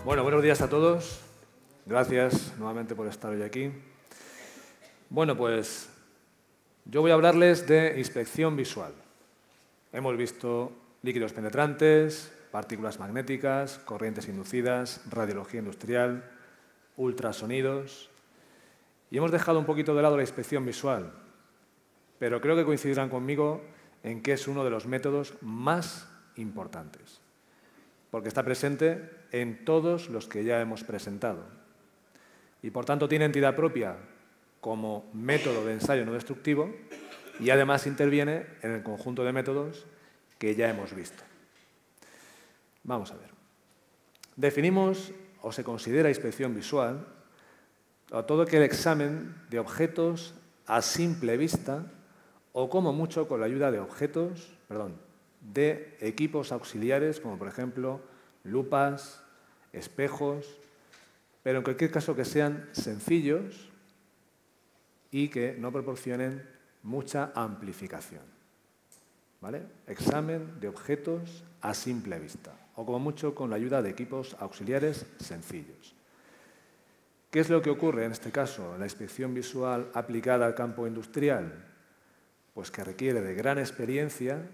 Bueno, buenos días a todos. Gracias nuevamente por estar hoy aquí. Bueno, pues yo voy a hablarles de inspección visual. Hemos visto líquidos penetrantes, partículas magnéticas, corrientes inducidas, radiología industrial, ultrasonidos. Y hemos dejado un poquito de lado la inspección visual, pero creo que coincidirán conmigo en que es uno de los métodos más importantes, porque está presente en todos los que ya hemos presentado y, por tanto, tiene entidad propia como método de ensayo no destructivo y, además, interviene en el conjunto de métodos que ya hemos visto. Vamos a ver. Definimos o se considera inspección visual a todo aquel examen de objetos a simple vista o, como mucho, con la ayuda de equipos auxiliares, como por ejemplo lupas, espejos, pero en cualquier caso que sean sencillos y que no proporcionen mucha amplificación. ¿Vale? Examen de objetos a simple vista, o como mucho con la ayuda de equipos auxiliares sencillos. ¿Qué es lo que ocurre en este caso en la inspección visual aplicada al campo industrial? Pues que requiere de gran experiencia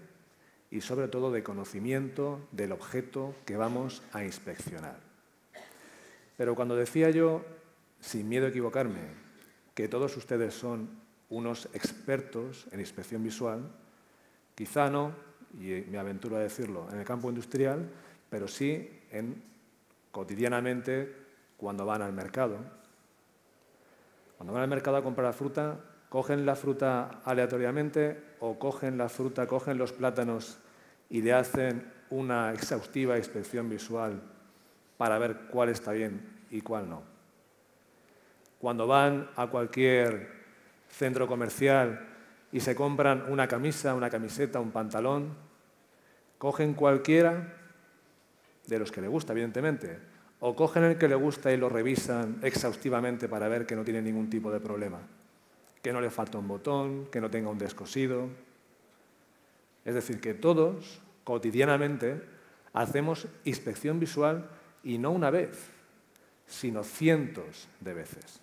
y sobre todo de conocimiento del objeto que vamos a inspeccionar. Pero cuando decía yo, sin miedo a equivocarme, que todos ustedes son unos expertos en inspección visual, quizá no, y me aventuro a decirlo, en el campo industrial, pero sí cotidianamente cuando van al mercado. Cuando van al mercado a comprar fruta, ¿cogen la fruta aleatoriamente o cogen los plátanos y le hacen una exhaustiva inspección visual para ver cuál está bien y cuál no? Cuando van a cualquier centro comercial y se compran una camisa, una camiseta, un pantalón, ¿cogen cualquiera de los que le gusta, evidentemente, o cogen el que le gusta y lo revisan exhaustivamente para ver que no tiene ningún tipo de problema? Que no le falta un botón, que no tenga un descosido? Es decir, que todos, cotidianamente, hacemos inspección visual y no una vez, sino cientos de veces.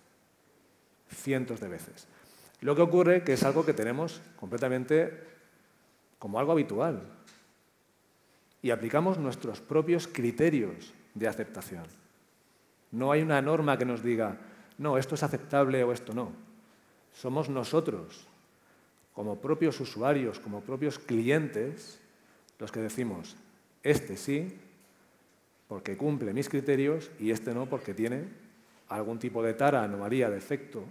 Cientos de veces. Lo que ocurre es que es algo que tenemos completamente como algo habitual y aplicamos nuestros propios criterios de aceptación. No hay una norma que nos diga, no, esto es aceptable o esto no. Somos nosotros, como propios usuarios, como propios clientes, los que decimos, este sí, porque cumple mis criterios, y este no, porque tiene algún tipo de tara, anomalía, defecto,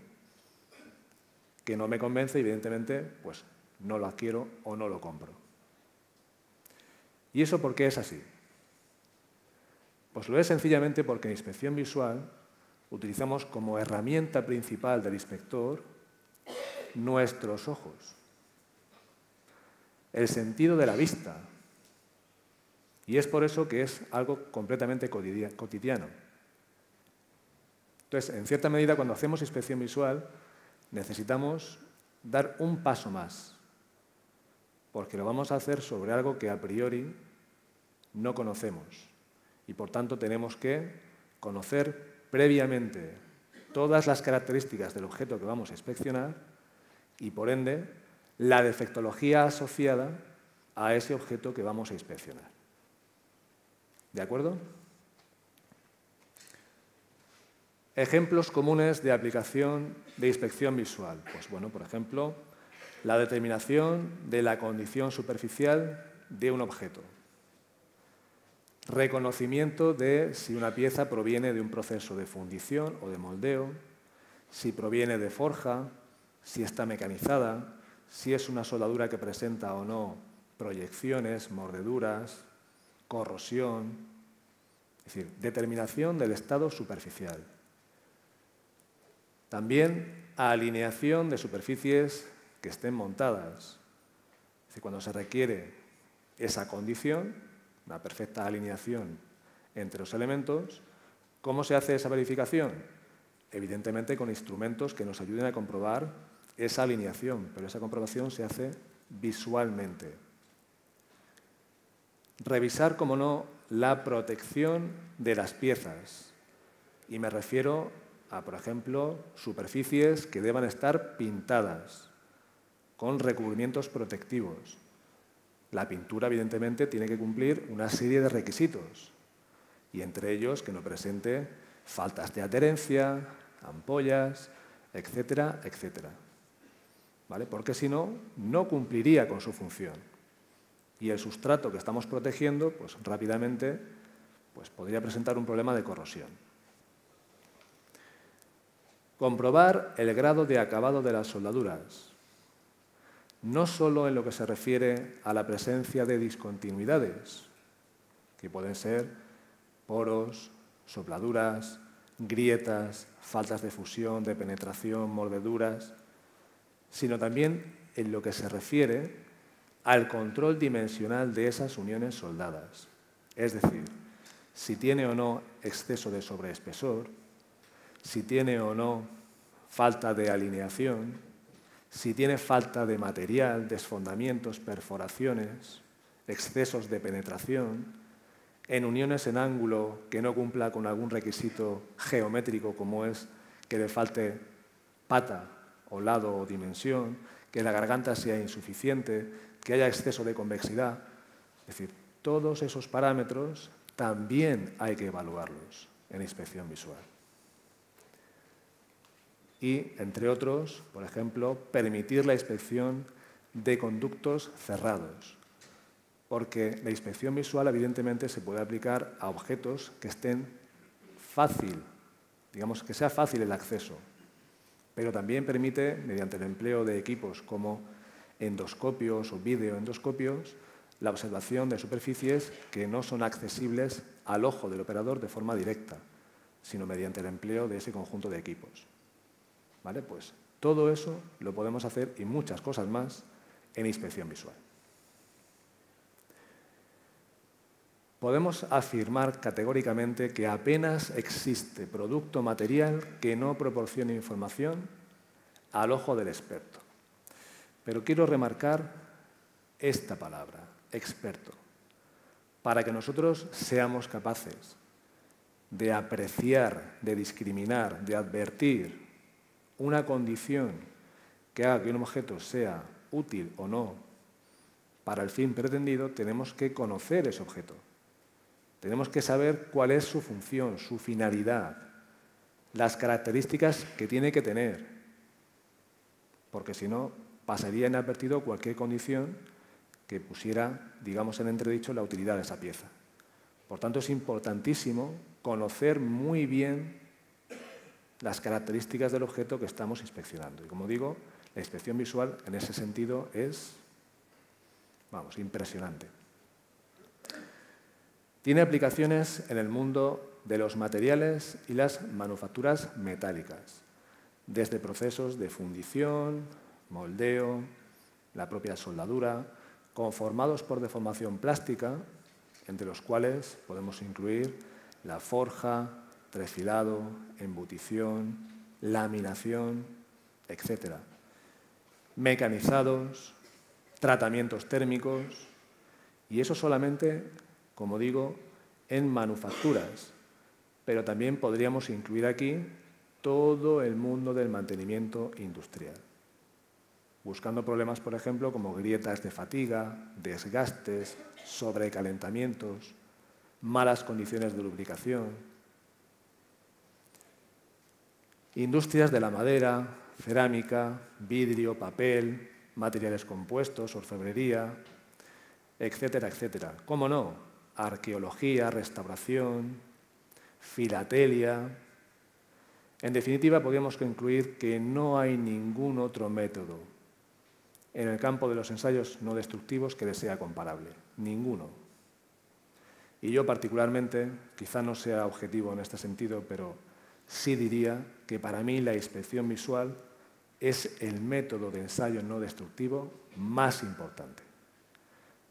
que no me convence y, evidentemente, pues no lo adquiero o no lo compro. ¿Y eso por qué es así? Pues lo es sencillamente porque en inspección visual utilizamos como herramienta principal del inspector nuestros ojos, el sentido de la vista. Y es por eso que es algo completamente cotidiano. Entonces, en cierta medida, cuando hacemos inspección visual, necesitamos dar un paso más, porque lo vamos a hacer sobre algo que a priori no conocemos. Y, por tanto, tenemos que conocer previamente todas las características del objeto que vamos a inspeccionar y, por ende, la defectología asociada a ese objeto que vamos a inspeccionar. ¿De acuerdo? Ejemplos comunes de aplicación de inspección visual. Pues bueno, por ejemplo, la determinación de la condición superficial de un objeto. Reconocimiento de si una pieza proviene de un proceso de fundición o de moldeo, si proviene de forja, si está mecanizada, si es una soldadura que presenta o no proyecciones, mordeduras, corrosión. Es decir, determinación del estado superficial. También alineación de superficies que estén montadas. Es decir, cuando se requiere esa condición, una perfecta alineación entre los elementos, ¿cómo se hace esa verificación? Evidentemente con instrumentos que nos ayuden a comprobar esa alineación, pero esa comprobación se hace visualmente. Revisar, como no, la protección de las piezas. Y me refiero a, por ejemplo, superficies que deban estar pintadas con recubrimientos protectivos. La pintura, evidentemente, tiene que cumplir una serie de requisitos, y entre ellos que no presente faltas de adherencia, ampollas, etcétera, etcétera. ¿Vale? Porque si no, no cumpliría con su función. Y el sustrato que estamos protegiendo, pues rápidamente podría presentar un problema de corrosión. Comprobar el grado de acabado de las soldaduras, no solo en lo que se refiere a la presencia de discontinuidades, que pueden ser poros, sopladuras, grietas, faltas de fusión, de penetración, mordeduras, sino también en lo que se refiere al control dimensional de esas uniones soldadas. Es decir, si tiene o no exceso de sobreespesor, si tiene o no falta de alineación, si tiene falta de material, desfondamientos, perforaciones, excesos de penetración, en uniones en ángulo que no cumpla con algún requisito geométrico como es que le falte pata o lado o dimensión, que la garganta sea insuficiente, que haya exceso de convexidad. Es decir, todos esos parámetros también hay que evaluarlos en inspección visual. Y, entre otros, por ejemplo, permitir la inspección de conductos cerrados, porque la inspección visual, evidentemente, se puede aplicar a objetos que estén fácil, digamos, que sea fácil el acceso, pero también permite, mediante el empleo de equipos como endoscopios o videoendoscopios, la observación de superficies que no son accesibles al ojo del operador de forma directa, sino mediante el empleo de ese conjunto de equipos. ¿Vale? Pues todo eso lo podemos hacer y muchas cosas más en inspección visual. Podemos afirmar categóricamente que apenas existe producto material que no proporcione información al ojo del experto. Pero quiero remarcar esta palabra, experto, para que nosotros seamos capaces de apreciar, de discriminar, de advertir una condición que haga que un objeto sea útil o no para el fin pretendido, tenemos que conocer ese objeto. Tenemos que saber cuál es su función, su finalidad, las características que tiene que tener, porque si no, pasaría inadvertido cualquier condición que pusiera, digamos, en entredicho la utilidad de esa pieza. Por tanto, es importantísimo conocer muy bien las características del objeto que estamos inspeccionando. Y como digo, la inspección visual en ese sentido es, vamos, impresionante. Tiene aplicaciones en el mundo de los materiales y las manufacturas metálicas, desde procesos de fundición, moldeo, la propia soldadura, conformados por deformación plástica, entre los cuales podemos incluir la forja, trefilado, embutición, laminación, etc. Mecanizados, tratamientos térmicos, y eso solamente, como digo, en manufacturas, pero también podríamos incluir aquí todo el mundo del mantenimiento industrial, buscando problemas, por ejemplo, como grietas de fatiga, desgastes, sobrecalentamientos, malas condiciones de lubricación. Industrias de la madera, cerámica, vidrio, papel, materiales compuestos, orfebrería, etcétera, etcétera. ¿Cómo no? Arqueología, restauración, filatelia. En definitiva, podríamos concluir que no hay ningún otro método en el campo de los ensayos no destructivos que le sea comparable. Ninguno. Y yo particularmente, quizá no sea objetivo en este sentido, pero sí diría que para mí la inspección visual es el método de ensayo no destructivo más importante.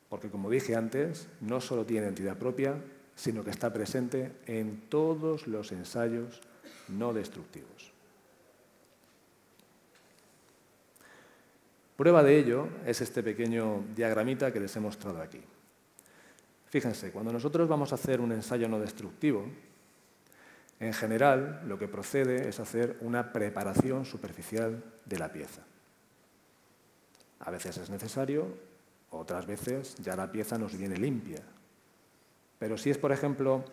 Porque, como dije antes, no solo tiene entidad propia, sino que está presente en todos los ensayos no destructivos. Prueba de ello es este pequeño diagramita que les he mostrado aquí. Fíjense, cuando nosotros vamos a hacer un ensayo no destructivo, en general lo que procede es hacer una preparación superficial de la pieza. A veces es necesario, otras veces ya la pieza nos viene limpia. Pero si es, por ejemplo,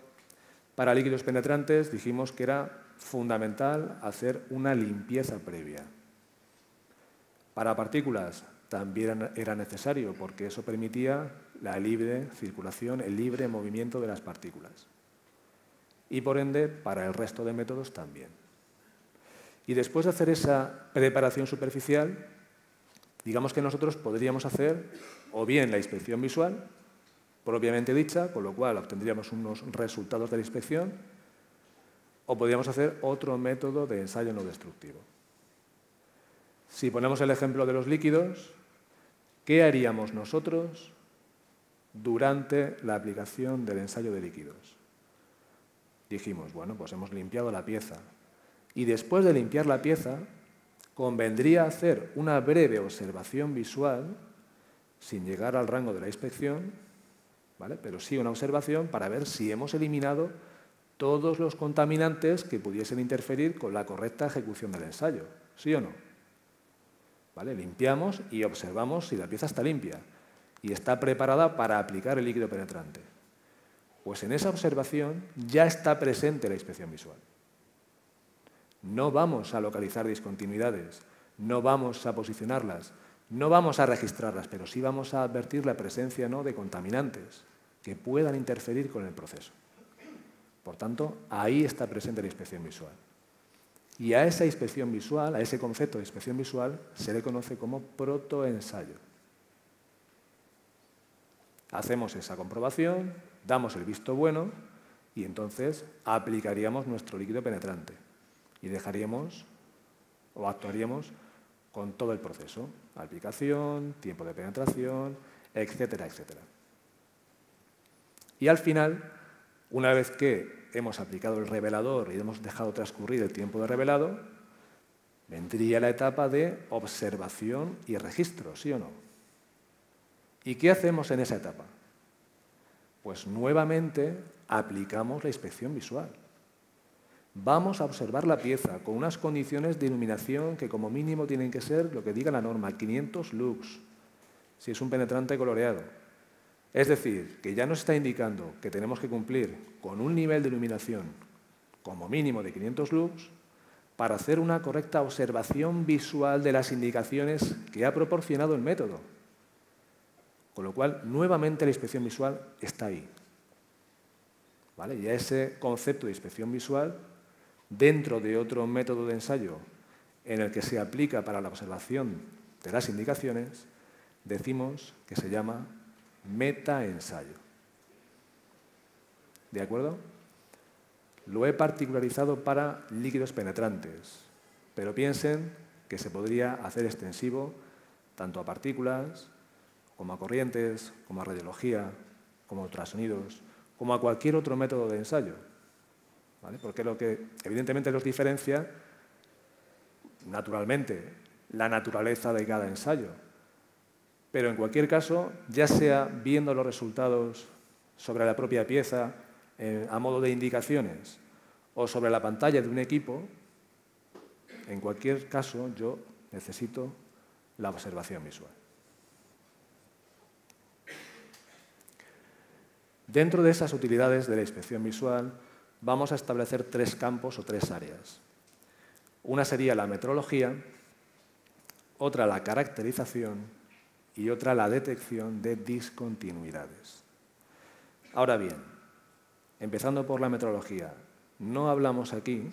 para líquidos penetrantes, dijimos que era fundamental hacer una limpieza previa. Para partículas también era necesario, porque eso permitía la libre circulación, el libre movimiento de las partículas. Y por ende, para el resto de métodos también. Y después de hacer esa preparación superficial, digamos que nosotros podríamos hacer o bien la inspección visual, propiamente dicha, con lo cual obtendríamos unos resultados de la inspección, o podríamos hacer otro método de ensayo no destructivo. Si ponemos el ejemplo de los líquidos, ¿qué haríamos nosotros durante la aplicación del ensayo de líquidos? Dijimos, bueno, pues hemos limpiado la pieza. Y después de limpiar la pieza, convendría hacer una breve observación visual, sin llegar al rango de la inspección, ¿vale? Pero sí una observación para ver si hemos eliminado todos los contaminantes que pudiesen interferir con la correcta ejecución del ensayo. ¿Sí o no? ¿Vale? Limpiamos y observamos si la pieza está limpia y está preparada para aplicar el líquido penetrante. Pues en esa observación ya está presente la inspección visual. No vamos a localizar discontinuidades, no vamos a posicionarlas, no vamos a registrarlas, pero sí vamos a advertir la presencia de contaminantes que puedan interferir con el proceso. Por tanto, ahí está presente la inspección visual. Y a esa inspección visual, a ese concepto de inspección visual, se le conoce como protoensayo. Hacemos esa comprobación, damos el visto bueno y entonces aplicaríamos nuestro líquido penetrante y dejaríamos o actuaríamos con todo el proceso, aplicación, tiempo de penetración, etcétera, etcétera. Y al final, una vez que hemos aplicado el revelador y hemos dejado transcurrir el tiempo de revelado, vendría la etapa de observación y registro, ¿sí o no? ¿Y qué hacemos en esa etapa? Pues nuevamente aplicamos la inspección visual. Vamos a observar la pieza con unas condiciones de iluminación que como mínimo tienen que ser lo que diga la norma, 500 lux, si es un penetrante coloreado. Es decir, que ya nos está indicando que tenemos que cumplir con un nivel de iluminación como mínimo de 500 lux para hacer una correcta observación visual de las indicaciones que ha proporcionado el método. Con lo cual, nuevamente la inspección visual está ahí. ¿Vale? Y a ese concepto de inspección visual, dentro de otro método de ensayo en el que se aplica para la observación de las indicaciones, decimos que se llama metaensayo. ¿De acuerdo? Lo he particularizado para líquidos penetrantes, pero piensen que se podría hacer extensivo tanto a partículas, como a corrientes, como a radiología, como a ultrasonidos, como a cualquier otro método de ensayo. ¿Vale? Porque lo que evidentemente los diferencia, naturalmente, la naturaleza de cada ensayo. Pero en cualquier caso, ya sea viendo los resultados sobre la propia pieza a modo de indicaciones o sobre la pantalla de un equipo, en cualquier caso yo necesito la observación visual. Dentro de esas utilidades de la inspección visual vamos a establecer tres campos o tres áreas. Una sería la metrología, otra la caracterización y otra la detección de discontinuidades. Ahora bien, empezando por la metrología, no hablamos aquí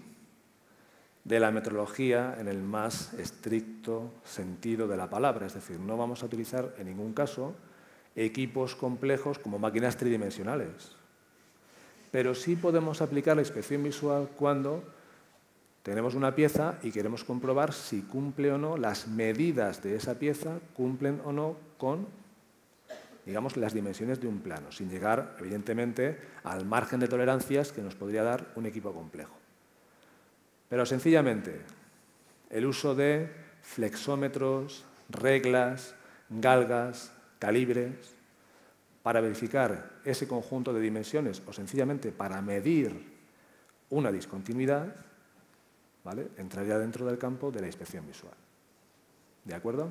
de la metrología en el más estricto sentido de la palabra, es decir, no vamos a utilizar en ningún caso equipos complejos como máquinas tridimensionales. Pero sí podemos aplicar la inspección visual cuando tenemos una pieza y queremos comprobar si cumple o no, las medidas de esa pieza cumplen o no con, digamos, las dimensiones de un plano, sin llegar, evidentemente, al margen de tolerancias que nos podría dar un equipo complejo. Pero sencillamente, el uso de flexómetros, reglas, galgas, calibres, para verificar ese conjunto de dimensiones o sencillamente para medir una discontinuidad, ¿vale?, entraría dentro del campo de la inspección visual. ¿De acuerdo?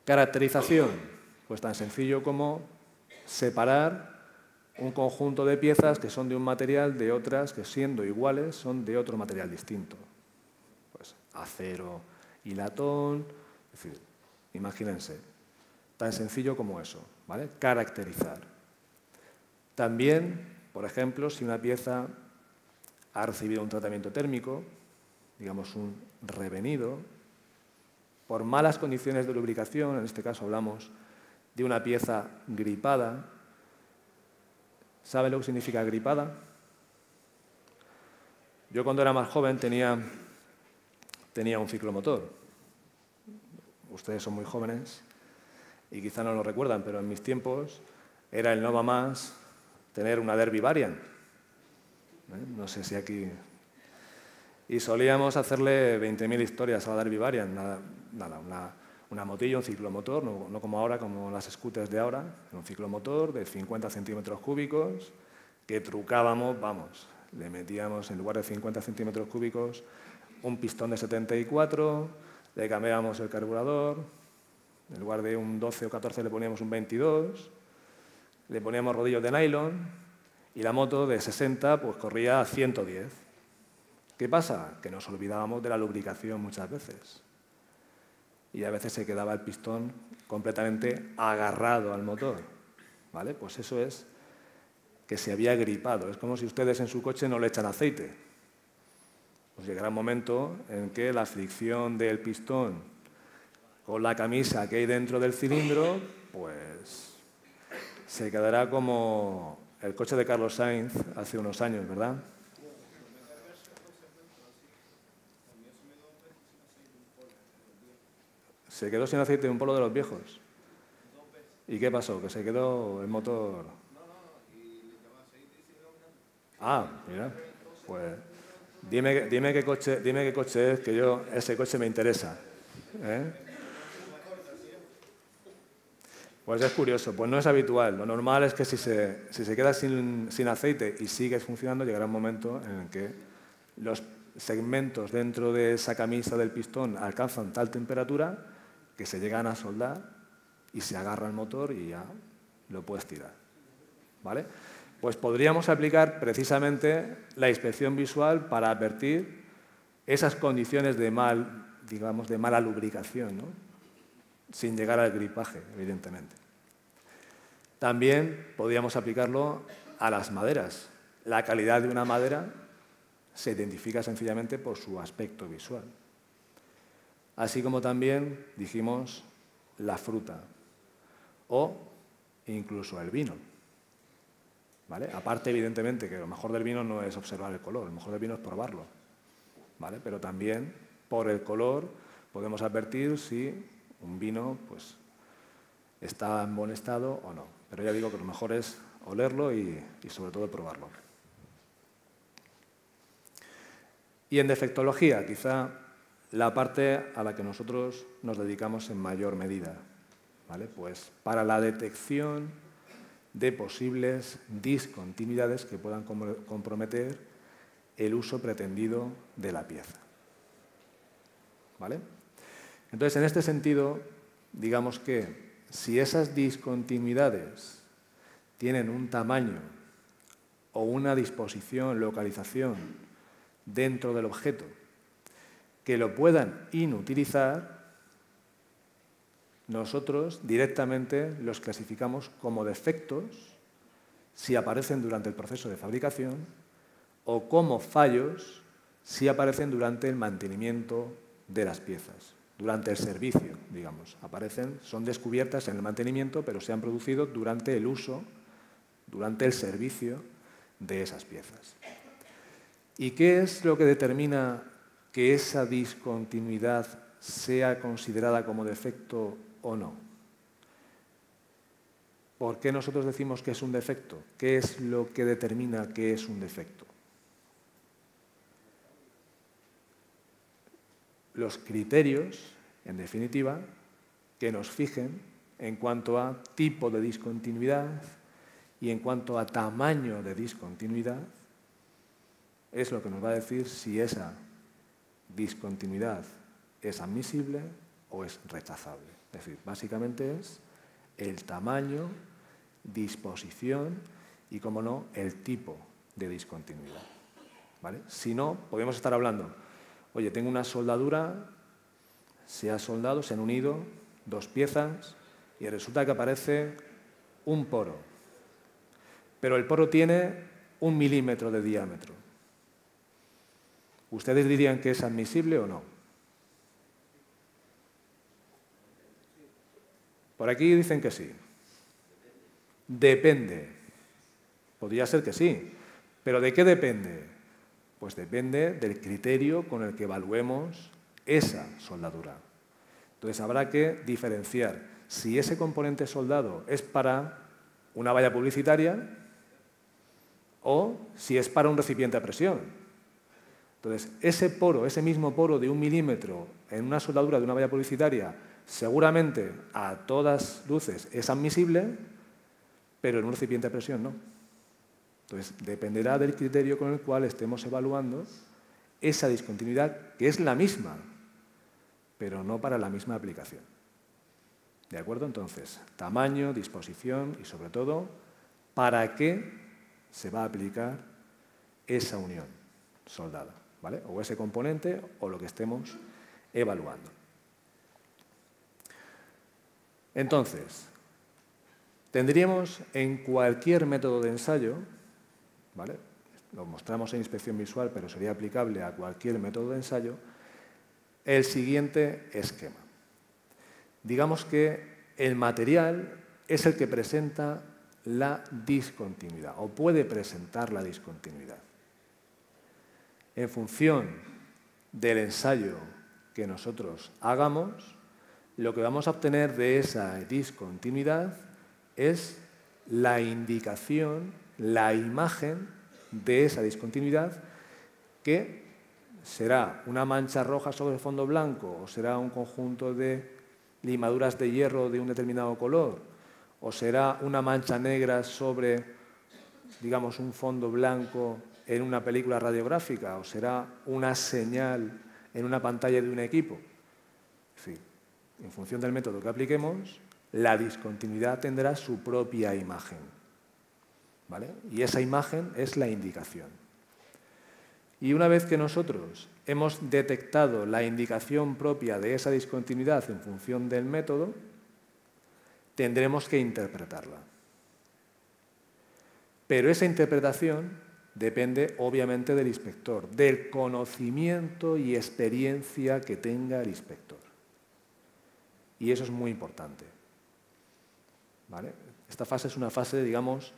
Caracterización. Pues tan sencillo como separar un conjunto de piezas que son de un material de otras que, siendo iguales, son de otro material distinto. Pues acero y latón, es decir, imagínense, tan sencillo como eso, ¿vale? Caracterizar. También, por ejemplo, si una pieza ha recibido un tratamiento térmico, digamos un revenido, por malas condiciones de lubricación, en este caso hablamos de una pieza gripada. ¿Saben lo que significa gripada? Yo cuando era más joven tenía un ciclomotor. Ustedes son muy jóvenes y quizá no lo recuerdan, pero en mis tiempos era el no va más tener una Derby Variant. No sé si aquí... Y solíamos hacerle 20.000 historias a la Derby Variant. Nada, una motilla, un ciclomotor, no como ahora, como las scooters de ahora, un ciclomotor de 50 centímetros cúbicos que trucábamos, vamos, le metíamos en lugar de 50 centímetros cúbicos un pistón de 74, le cambiábamos el carburador, en lugar de un 12 o 14 le poníamos un 22, le poníamos rodillos de nylon y la moto de 60 pues corría a 110. ¿Qué pasa? Que nos olvidábamos de la lubricación muchas veces. Y a veces se quedaba el pistón completamente agarrado al motor, ¿vale? Pues eso es que se había gripado. Es como si ustedes en su coche no le echan aceite. Pues llegará un momento en que la fricción del pistón con la camisa que hay dentro del cilindro, pues se quedará como el coche de Carlos Sainz hace unos años, ¿verdad? Se quedó sin aceite en un Polo de los viejos. ¿Y qué pasó? Que se quedó el motor... Ah, mira, pues dime qué coche es, que ese coche me interesa. ¿Eh? Pues es curioso, pues no es habitual. Lo normal es que si se queda sin aceite y sigue funcionando, llegará un momento en el que los segmentos dentro de esa camisa del pistón alcanzan tal temperatura que se llegan a soldar y se agarra el motor y ya lo puedes tirar, ¿vale? Pues podríamos aplicar precisamente la inspección visual para advertir esas condiciones de mala lubricación, ¿no?, sin llegar al gripaje, evidentemente. También podríamos aplicarlo a las maderas. La calidad de una madera se identifica sencillamente por su aspecto visual. Así como también dijimos la fruta o incluso el vino, ¿vale? Aparte, evidentemente, que lo mejor del vino no es observar el color, lo mejor del vino es probarlo, ¿vale? Pero también por el color podemos advertir si un vino pues, está en buen estado o no. Pero ya digo que lo mejor es olerlo y sobre todo probarlo. Y en defectología, quizá la parte a la que nosotros nos dedicamos en mayor medida, ¿vale? Pues para la detección de posibles discontinuidades que puedan comprometer el uso pretendido de la pieza, ¿vale? Entonces, en este sentido, digamos que si esas discontinuidades tienen un tamaño o una disposición, localización dentro del objeto que lo puedan inutilizar, nosotros directamente los clasificamos como defectos si aparecen durante el proceso de fabricación o como fallos si aparecen durante el mantenimiento de las piezas, durante el servicio, digamos. Son descubiertas en el mantenimiento, pero se han producido durante el uso, durante el servicio de esas piezas. ¿Y qué es lo que determina que esa discontinuidad sea considerada como defecto o no? ¿Por qué nosotros decimos que es un defecto? ¿Qué es lo que determina que es un defecto? Los criterios, en definitiva, que nos fijen en cuanto a tipo de discontinuidad y en cuanto a tamaño de discontinuidad, es lo que nos va a decir si esa discontinuidad es admisible o es rechazable. Es decir, básicamente es el tamaño, disposición y, como no, el tipo de discontinuidad, ¿vale? Si no, podemos estar hablando, oye, tengo una soldadura, se ha soldado, se han unido dos piezas y resulta que aparece un poro, pero el poro tiene 1 milímetro de diámetro. ¿Ustedes dirían que es admisible o no? Por aquí dicen que sí. Depende. Podría ser que sí. ¿Pero de qué depende? Pues depende del criterio con el que evaluemos esa soldadura. Entonces habrá que diferenciar si ese componente soldado es para una valla publicitaria o si es para un recipiente a presión. Entonces, ese poro, ese mismo poro de 1 milímetro en una soldadura de una valla publicitaria, seguramente a todas luces es admisible, pero en un recipiente a presión no. Entonces, dependerá del criterio con el cual estemos evaluando esa discontinuidad, que es la misma, pero no para la misma aplicación. ¿De acuerdo? Entonces, tamaño, disposición y, sobre todo, para qué se va a aplicar esa unión soldada, ¿vale? O ese componente o lo que estemos evaluando. Entonces, tendríamos en cualquier método de ensayo, ¿vale? Lo mostramos en inspección visual, pero sería aplicable a cualquier método de ensayo, el siguiente esquema. Digamos que el material es el que presenta la discontinuidad o puede presentar la discontinuidad. En función del ensayo que nosotros hagamos, lo que vamos a obtener de esa discontinuidad es la indicación, la imagen de esa discontinuidad, que será una mancha roja sobre el fondo blanco, o será un conjunto de limaduras de hierro de un determinado color, o será una mancha negra sobre, digamos, un fondo blanco en una película radiográfica, o será una señal en una pantalla de un equipo. En fin, en función del método que apliquemos, la discontinuidad tendrá su propia imagen, ¿vale? Y esa imagen es la indicación. Y una vez que nosotros hemos detectado la indicación propia de esa discontinuidad en función del método, tendremos que interpretarla. Pero esa interpretación depende, obviamente, del inspector, del conocimiento y experiencia que tenga el inspector. Y eso es muy importante, ¿vale? Esta fase es una fase, digamos,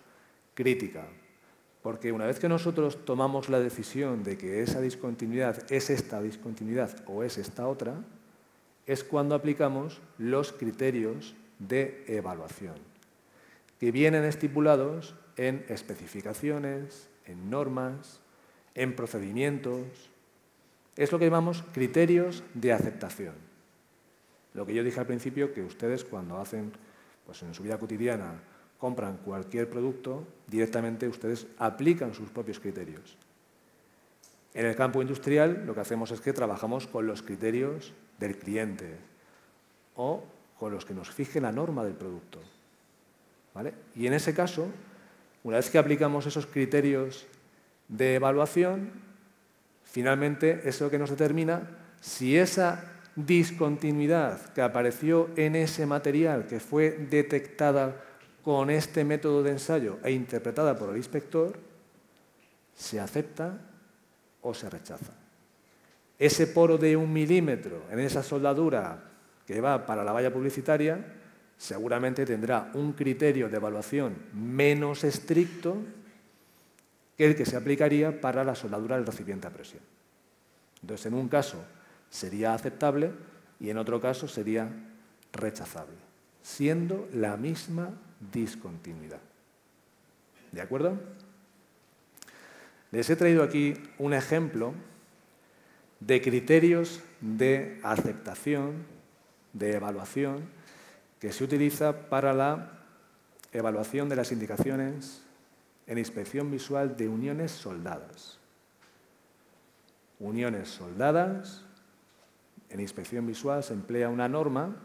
crítica, porque una vez que nosotros tomamos la decisión de que esa discontinuidad es esta discontinuidad o es esta otra, es cuando aplicamos los criterios de evaluación, que vienen estipulados en especificaciones, en normas, en procedimientos. Es lo que llamamos criterios de aceptación. Lo que yo dije al principio, que ustedes cuando hacen, pues en su vida cotidiana, compran cualquier producto, directamente ustedes aplican sus propios criterios. En el campo industrial lo que hacemos es que trabajamos con los criterios del cliente o con los que nos fije la norma del producto, ¿vale? Y en ese caso, una vez que aplicamos esos criterios de evaluación, finalmente es lo que nos determina si esa discontinuidad que apareció en ese material, que fue detectada con este método de ensayo e interpretada por el inspector, se acepta o se rechaza. Ese poro de 1 milímetro en esa soldadura que va para la valla publicitaria seguramente tendrá un criterio de evaluación menos estricto que el que se aplicaría para la soldadura del recipiente a presión. Entonces, en un caso sería aceptable y en otro caso sería rechazable, siendo la misma discontinuidad. ¿De acuerdo? Les he traído aquí un ejemplo de criterios de aceptación, de evaluación, que se utiliza para la evaluación de las indicaciones en inspección visual de uniones soldadas. Uniones soldadas, en inspección visual se emplea una norma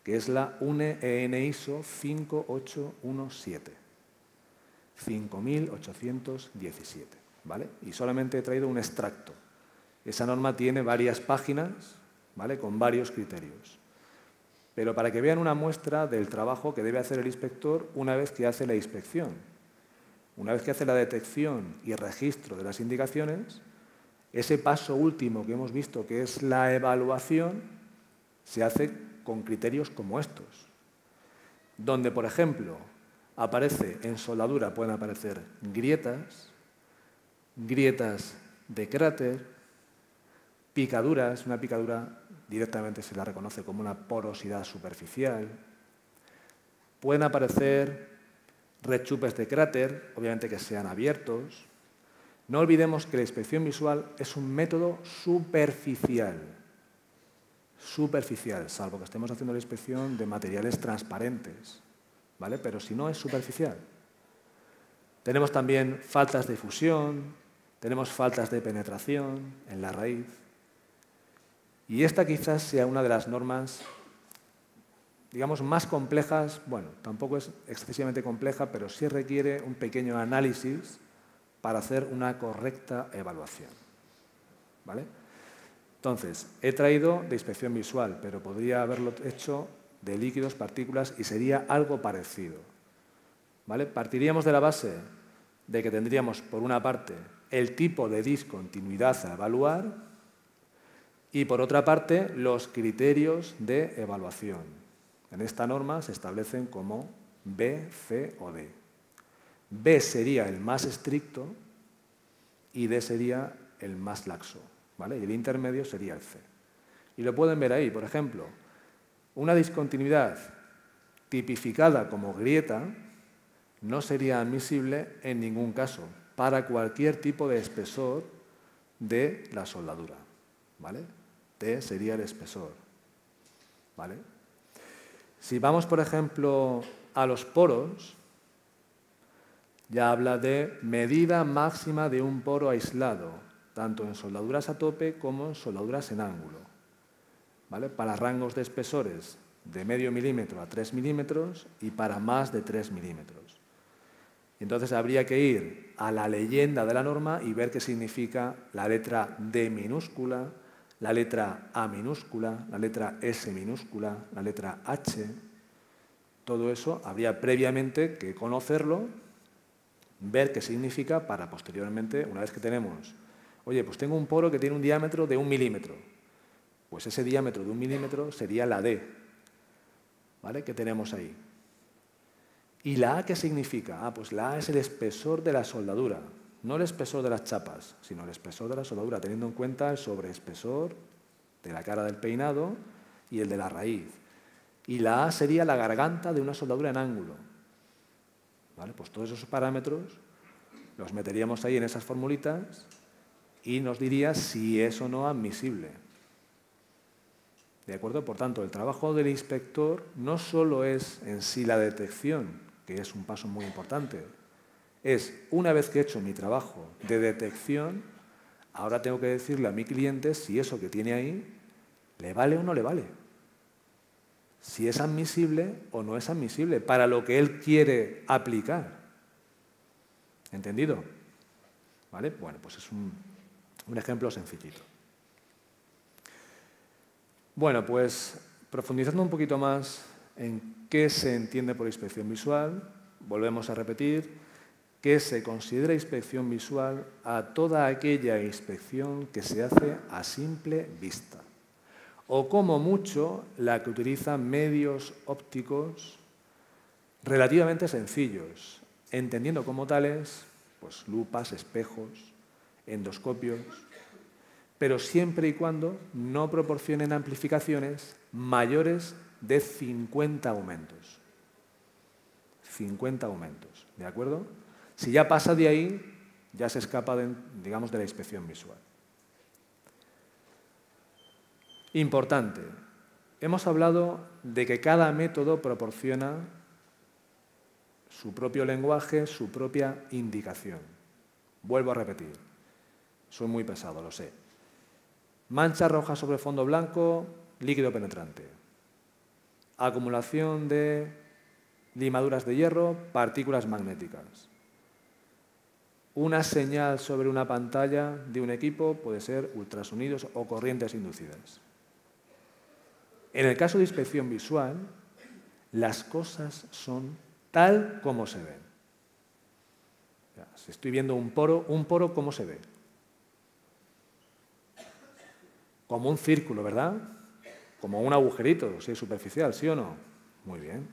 que es la UNE EN ISO 5817, 5817, ¿vale? Y solamente he traído un extracto. Esa norma tiene varias páginas, ¿vale?, con varios criterios. Pero para que vean una muestra del trabajo que debe hacer el inspector una vez que hace la inspección. Una vez que hace la detección y registro de las indicaciones, ese paso último que hemos visto, que es la evaluación, se hace con criterios como estos, donde, por ejemplo, aparece en soldadura, pueden aparecer grietas, grietas de cráter, picaduras. Una picadura directamente se la reconoce como una porosidad superficial. Pueden aparecer rechupes de cráter, obviamente que sean abiertos. No olvidemos que la inspección visual es un método superficial, salvo que estemos haciendo la inspección de materiales transparentes, ¿vale? Pero si no, es superficial. Tenemos también faltas de fusión, tenemos faltas de penetración en la raíz. Y esta quizás sea una de las normas, digamos, más complejas. Bueno, tampoco es excesivamente compleja, pero sí requiere un pequeño análisis para hacer una correcta evaluación, ¿vale? Entonces, he traído de inspección visual, pero podría haberlo hecho de líquidos, partículas, y sería algo parecido, ¿vale? Partiríamos de la base de que tendríamos, por una parte, el tipo de discontinuidad a evaluar y, por otra parte, los criterios de evaluación. En esta norma se establecen como B, C o D. B sería el más estricto y D sería el más laxo, ¿vale? Y el intermedio sería el C. Y lo pueden ver ahí, por ejemplo, una discontinuidad tipificada como grieta no sería admisible en ningún caso para cualquier tipo de espesor de la soldadura, ¿vale? D sería el espesor, ¿vale? Si vamos, por ejemplo, a los poros, ya habla de medida máxima de un poro aislado, tanto en soldaduras a tope como en soldaduras en ángulo, ¿vale? Para rangos de espesores de medio milímetro a 3 milímetros y para más de 3 milímetros. Entonces habría que ir a la leyenda de la norma y ver qué significa la letra D minúscula, la letra A minúscula, la letra S minúscula, la letra H. Todo eso habría previamente que conocerlo, ver qué significa para posteriormente, una vez que tenemos, oye, pues tengo un poro que tiene un diámetro de 1 milímetro, pues ese diámetro de 1 milímetro sería la D, ¿vale?, que tenemos ahí. ¿Y la A qué significa? Pues la A es el espesor de la soldadura, no el espesor de las chapas, sino el espesor de la soldadura, teniendo en cuenta el sobreespesor de la cara del peinado y el de la raíz. Y la A sería la garganta de una soldadura en ángulo, ¿vale? Pues todos esos parámetros los meteríamos ahí en esas formulitas y nos diría si es o no admisible. ¿De acuerdo? Por tanto, el trabajo del inspector no solo es en sí la detección, que es un paso muy importante, es una vez que he hecho mi trabajo de detección, ahora tengo que decirle a mi cliente si eso que tiene ahí le vale o no le vale. Si es admisible o no es admisible para lo que él quiere aplicar. ¿Entendido? ¿Vale? Bueno, pues es un ejemplo sencillito. Bueno, pues profundizando un poquito más en qué se entiende por inspección visual, volvemos a repetir que se considera inspección visual a toda aquella inspección que se hace a simple vista, o como mucho la que utiliza medios ópticos relativamente sencillos, entendiendo como tales pues lupas, espejos, endoscopios, pero siempre y cuando no proporcionen amplificaciones mayores de 50 aumentos. 50 aumentos, ¿de acuerdo? Si ya pasa de ahí, ya se escapa, digamos, de la inspección visual. Importante, hemos hablado de que cada método proporciona su propio lenguaje, su propia indicación. Vuelvo a repetir. Soy muy pesado, lo sé. Mancha roja sobre fondo blanco, líquido penetrante. Acumulación de limaduras de hierro, partículas magnéticas. Una señal sobre una pantalla de un equipo puede ser ultrasonidos o corrientes inducidas. En el caso de inspección visual, las cosas son tal como se ven. Si estoy viendo un poro, ¿cómo se ve? Como un círculo, ¿verdad? Como un agujerito, si es superficial, ¿sí o no? Muy bien.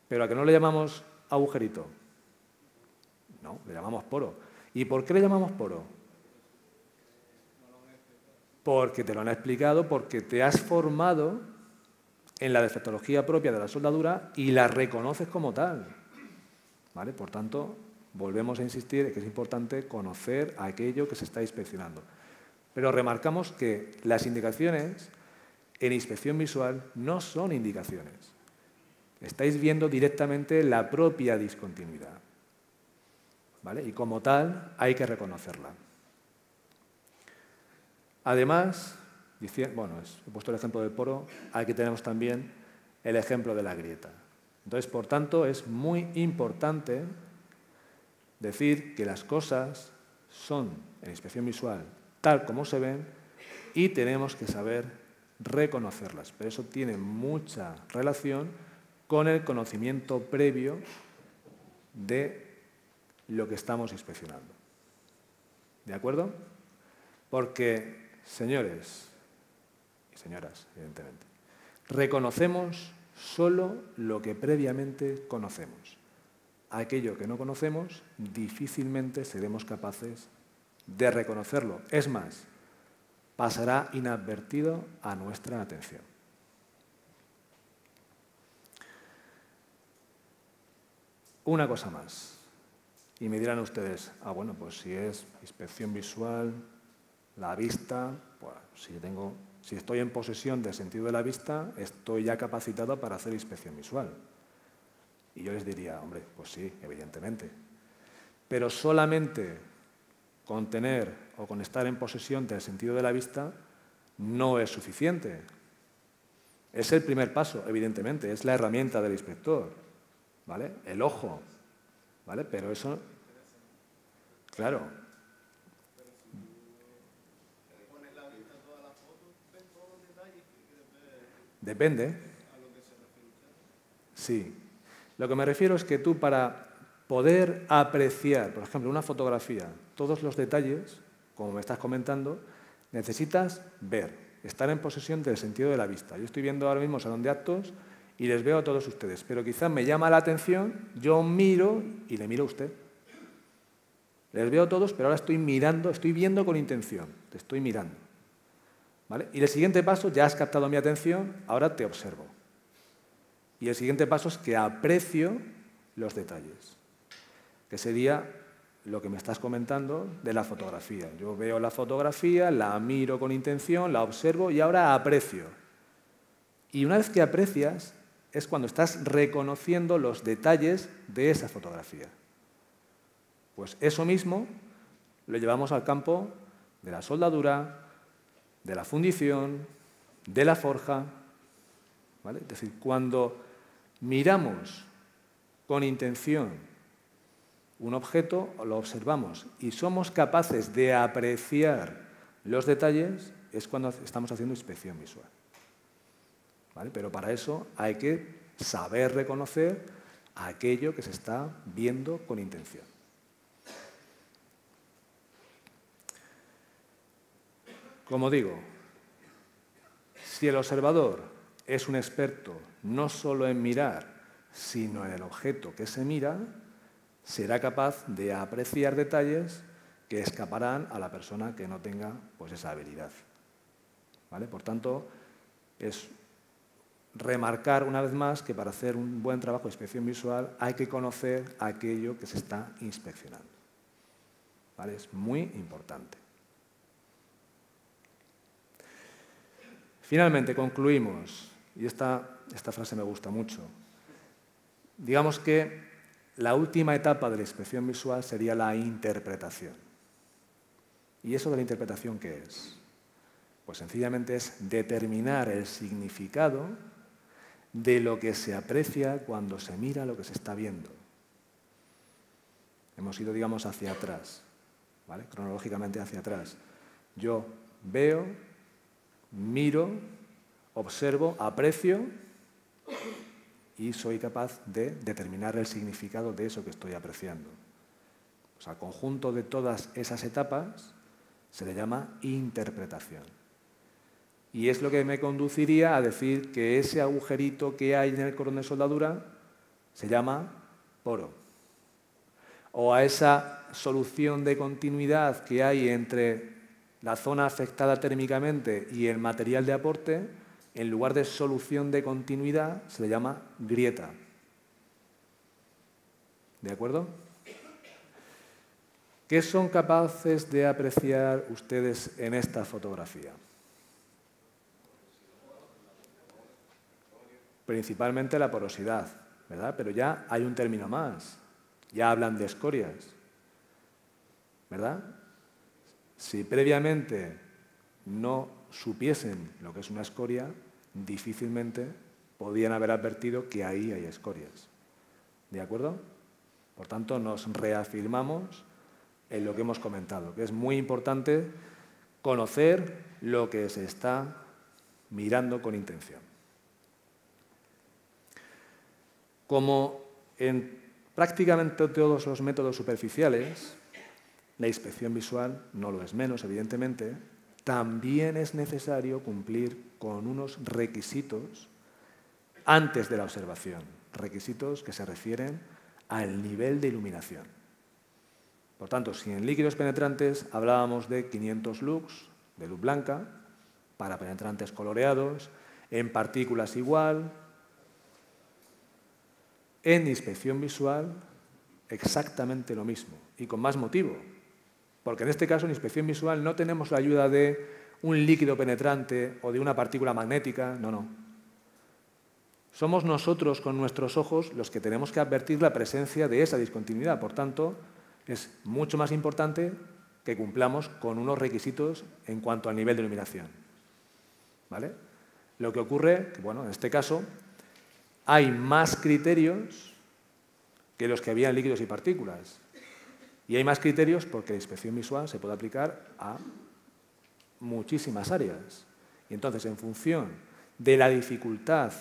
¿Pero a qué no le llamamos agujerito? No, le llamamos poro. ¿Y por qué le llamamos poro? Porque te lo han explicado, porque te has formado en la defectología propia de la soldadura y la reconoces como tal. ¿Vale? Por tanto, volvemos a insistir en que es importante conocer aquello que se está inspeccionando. Pero remarcamos que las indicaciones en inspección visual no son indicaciones. Estáis viendo directamente la propia discontinuidad. ¿Vale? Y como tal, hay que reconocerla. Además, he puesto el ejemplo del poro, aquí tenemos también el ejemplo de la grieta. Entonces, por tanto, es muy importante decir que las cosas son, en inspección visual, tal como se ven y tenemos que saber reconocerlas. Pero eso tiene mucha relación con el conocimiento previo de lo que estamos inspeccionando. ¿De acuerdo? Porque, señores y señoras, evidentemente, reconocemos solo lo que previamente conocemos. Aquello que no conocemos, difícilmente seremos capaces de reconocerlo. Es más, pasará inadvertido a nuestra atención. Una cosa más. Y me dirán ustedes, bueno, pues si es inspección visual, la vista, pues si estoy en posesión del sentido de la vista, estoy ya capacitado para hacer inspección visual. Y yo les diría, hombre, pues sí, evidentemente. Pero solamente con tener o con estar en posesión del sentido de la vista no es suficiente. Es el primer paso, evidentemente, es la herramienta del inspector, ¿vale? El ojo, ¿vale? Pero eso, claro. Depende. Sí. Lo que me refiero es que tú, para poder apreciar, por ejemplo, una fotografía, todos los detalles, como me estás comentando, necesitas ver, estar en posesión del sentido de la vista. Yo estoy viendo ahora mismo salón de actos y les veo a todos ustedes, pero quizás me llama la atención, yo miro y le miro a usted. Les veo a todos, pero ahora estoy mirando, estoy viendo con intención, te estoy mirando. ¿Vale? Y el siguiente paso, ya has captado mi atención, ahora te observo. Y el siguiente paso es que aprecio los detalles, que sería lo que me estás comentando de la fotografía. Yo veo la fotografía, la miro con intención, la observo y ahora aprecio. Y una vez que aprecias, es cuando estás reconociendo los detalles de esa fotografía. Pues eso mismo lo llevamos al campo de la soldadura, de la fundición, de la forja, ¿vale? Es decir, cuando miramos con intención un objeto, lo observamos y somos capaces de apreciar los detalles, es cuando estamos haciendo inspección visual. ¿Vale? Pero para eso hay que saber reconocer aquello que se está viendo con intención. Como digo, si el observador es un experto no solo en mirar, sino en el objeto que se mira, será capaz de apreciar detalles que escaparán a la persona que no tenga pues, esa habilidad. ¿Vale? Por tanto, es remarcar una vez más que para hacer un buen trabajo de inspección visual hay que conocer aquello que se está inspeccionando. ¿Vale? Es muy importante. Finalmente, concluimos, y esta frase me gusta mucho. Digamos que la última etapa de la inspección visual sería la interpretación. ¿Y eso de la interpretación qué es? Pues sencillamente es determinar el significado de lo que se aprecia cuando se mira lo que se está viendo. Hemos ido, digamos, hacia atrás, ¿vale? Cronológicamente hacia atrás. Yo veo, miro, observo, aprecio y soy capaz de determinar el significado de eso que estoy apreciando. O sea, al conjunto de todas esas etapas se le llama interpretación. Y es lo que me conduciría a decir que ese agujerito que hay en el cordón de soldadura se llama poro. O a esa solución de continuidad que hay entre la zona afectada térmicamente y el material de aporte, en lugar de solución de continuidad, se le llama grieta. ¿De acuerdo? ¿Qué son capaces de apreciar ustedes en esta fotografía? Principalmente la porosidad, ¿verdad? Pero ya hay un término más. Ya hablan de escorias, ¿verdad? Si previamente no supiesen lo que es una escoria, difícilmente podían haber advertido que ahí hay escorias. ¿De acuerdo? Por tanto, nos reafirmamos en lo que hemos comentado, que es muy importante conocer lo que se está mirando con intención. Como en prácticamente todos los métodos superficiales, la inspección visual no lo es menos, evidentemente, también es necesario cumplir con unos requisitos antes de la observación, requisitos que se refieren al nivel de iluminación. Por tanto, si en líquidos penetrantes hablábamos de 500 lux, de luz blanca, para penetrantes coloreados, en partículas igual. En inspección visual, exactamente lo mismo, y con más motivo, porque en este caso en inspección visual no tenemos la ayuda de un líquido penetrante o de una partícula magnética, no. Somos nosotros con nuestros ojos los que tenemos que advertir la presencia de esa discontinuidad, por tanto, es mucho más importante que cumplamos con unos requisitos en cuanto al nivel de iluminación. ¿Vale? Lo que ocurre, que, bueno, en este caso, hay más criterios que los que había en líquidos y partículas. Y hay más criterios porque la inspección visual se puede aplicar a muchísimas áreas. Y entonces, en función de la dificultad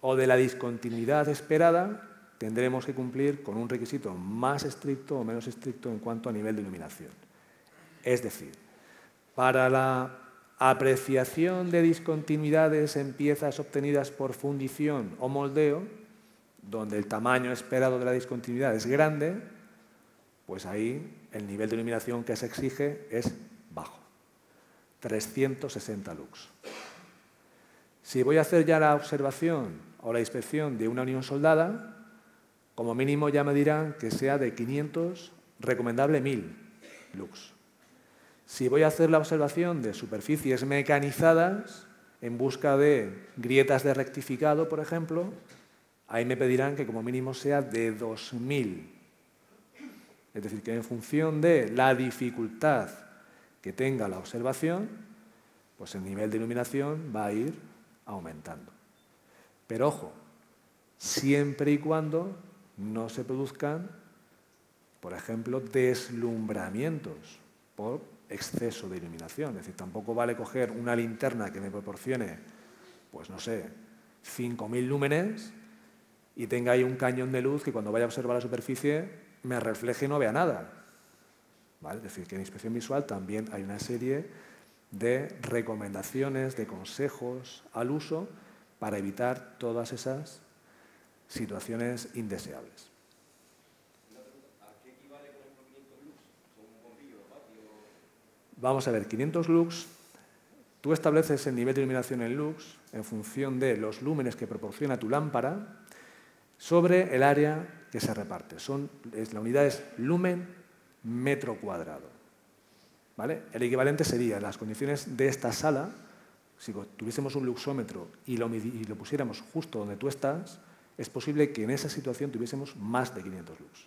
o de la discontinuidad esperada, tendremos que cumplir con un requisito más estricto o menos estricto en cuanto a nivel de iluminación. Es decir, para la apreciación de discontinuidades en piezas obtenidas por fundición o moldeo, donde el tamaño esperado de la discontinuidad es grande, pues ahí el nivel de iluminación que se exige es bajo, 360 lux. Si voy a hacer ya la observación o la inspección de una unión soldada, como mínimo ya me dirán que sea de 500, recomendable 1000 lux. Si voy a hacer la observación de superficies mecanizadas en busca de grietas de rectificado, por ejemplo, ahí me pedirán que como mínimo sea de 2000. Es decir, que en función de la dificultad que tenga la observación, pues el nivel de iluminación va a ir aumentando. Pero ojo, siempre y cuando no se produzcan, por ejemplo, deslumbramientos por exceso de iluminación. Es decir, tampoco vale coger una linterna que me proporcione, pues no sé, 5000 lúmenes y tenga ahí un cañón de luz que cuando vaya a observar la superficie me refleje y no vea nada. ¿Vale? Es decir, que en inspección visual también hay una serie de recomendaciones, de consejos al uso para evitar todas esas situaciones indeseables. Vamos a ver, 500 lux, tú estableces el nivel de iluminación en lux en función de los lúmenes que proporciona tu lámpara sobre el área que se reparte. La unidad es lumen metro cuadrado. ¿Vale? El equivalente sería, en las condiciones de esta sala, si tuviésemos un luxómetro y lo pusiéramos justo donde tú estás, es posible que en esa situación tuviésemos más de 500 lux.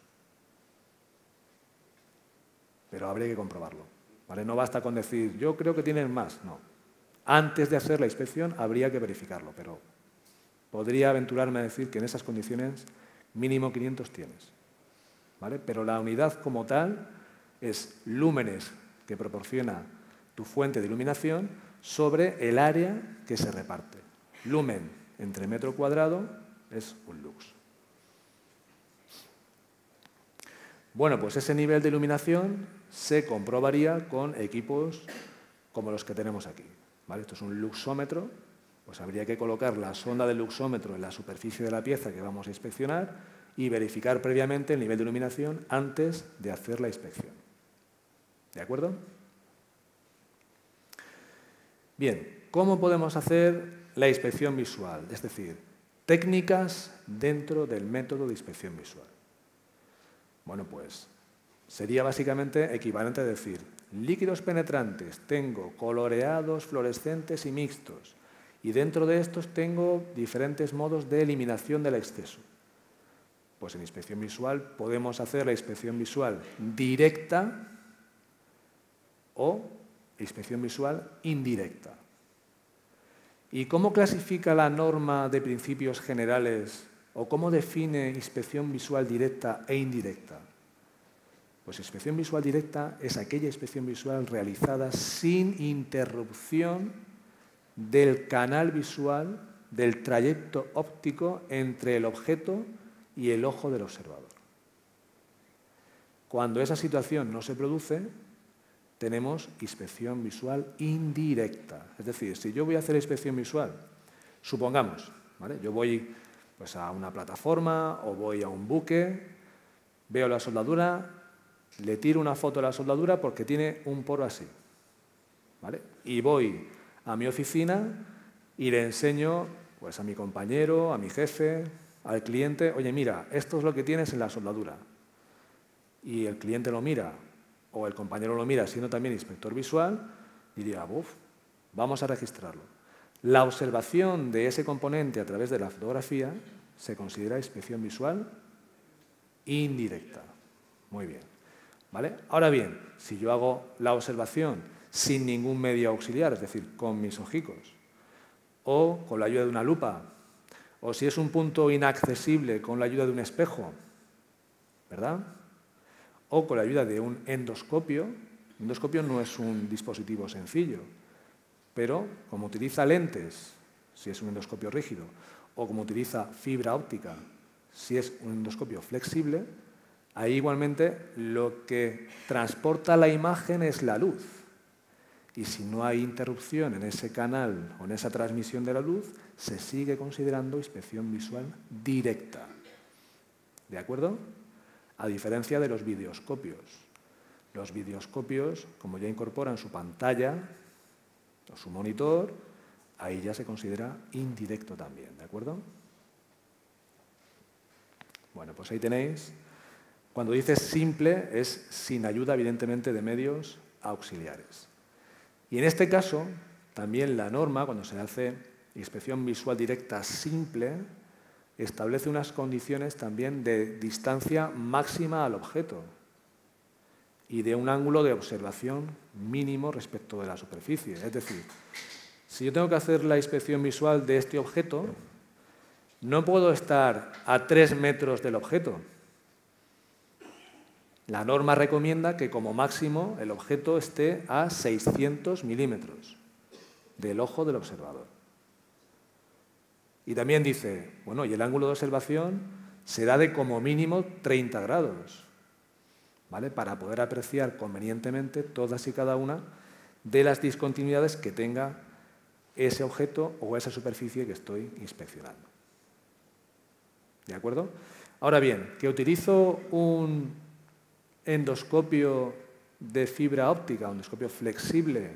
Pero habría que comprobarlo, ¿vale? No basta con decir, yo creo que tienen más, no. Antes de hacer la inspección habría que verificarlo, pero podría aventurarme a decir que en esas condiciones mínimo 500 tienes, ¿vale? Pero la unidad como tal es lúmenes que proporciona tu fuente de iluminación sobre el área que se reparte. Lumen entre metro cuadrado es un lux. Bueno, pues ese nivel de iluminación se comprobaría con equipos como los que tenemos aquí, ¿vale? Esto es un luxómetro, pues habría que colocar la sonda del luxómetro en la superficie de la pieza que vamos a inspeccionar y verificar previamente el nivel de iluminación antes de hacer la inspección. ¿De acuerdo? Bien, ¿cómo podemos hacer la inspección visual? Es decir, técnicas dentro del método de inspección visual. Bueno, pues sería básicamente equivalente a decir, líquidos penetrantes, tengo coloreados, fluorescentes y mixtos. Y dentro de estos tengo diferentes modos de eliminación del exceso. Pues en inspección visual podemos hacer la inspección visual directa o inspección visual indirecta. ¿Y cómo clasifica la norma de principios generales o cómo define inspección visual directa e indirecta? Pues inspección visual directa es aquella inspección visual realizada sin interrupción del canal visual, del trayecto óptico entre el objeto y el ojo del observador. Cuando esa situación no se produce, tenemos inspección visual indirecta. Es decir, si yo voy a hacer inspección visual, supongamos, ¿vale? Yo voy pues, a una plataforma o voy a un buque, veo la soldadura, le tiro una foto a la soldadura porque tiene un poro así, ¿vale? Y voy a mi oficina y le enseño pues, a mi compañero, a mi jefe, al cliente, oye, mira, esto es lo que tienes en la soldadura. Y el cliente lo mira, o el compañero lo mira, siendo también inspector visual, y diría, vamos a registrarlo. La observación de ese componente a través de la fotografía se considera inspección visual indirecta. Muy bien. ¿Vale? Ahora bien, si yo hago la observación sin ningún medio auxiliar, es decir, con mis ojicos, o con la ayuda de una lupa, o si es un punto inaccesible con la ayuda de un espejo, ¿verdad? O con la ayuda de un endoscopio. Un endoscopio no es un dispositivo sencillo, pero como utiliza lentes, si es un endoscopio rígido, o como utiliza fibra óptica, si es un endoscopio flexible, ahí igualmente lo que transporta la imagen es la luz. Y si no hay interrupción en ese canal o en esa transmisión de la luz, se sigue considerando inspección visual directa. ¿De acuerdo? A diferencia de los videoscopios. Los videoscopios, como ya incorporan su pantalla o su monitor, ahí ya se considera indirecto también. ¿De acuerdo? Bueno, pues ahí tenéis. Cuando dice simple, es sin ayuda, evidentemente, de medios auxiliares. Y en este caso, también la norma, cuando se hace inspección visual directa simple, establece unas condiciones también de distancia máxima al objeto y de un ángulo de observación mínimo respecto de la superficie. Es decir, si yo tengo que hacer la inspección visual de este objeto, no puedo estar a 3 metros del objeto. La norma recomienda que como máximo el objeto esté a 600 milímetros del ojo del observador. Y también dice, bueno, y el ángulo de observación será de como mínimo 30 grados, ¿vale? Para poder apreciar convenientemente todas y cada una de las discontinuidades que tenga ese objeto o esa superficie que estoy inspeccionando. ¿De acuerdo? Ahora bien, que utilizo un endoscopio de fibra óptica, un endoscopio flexible,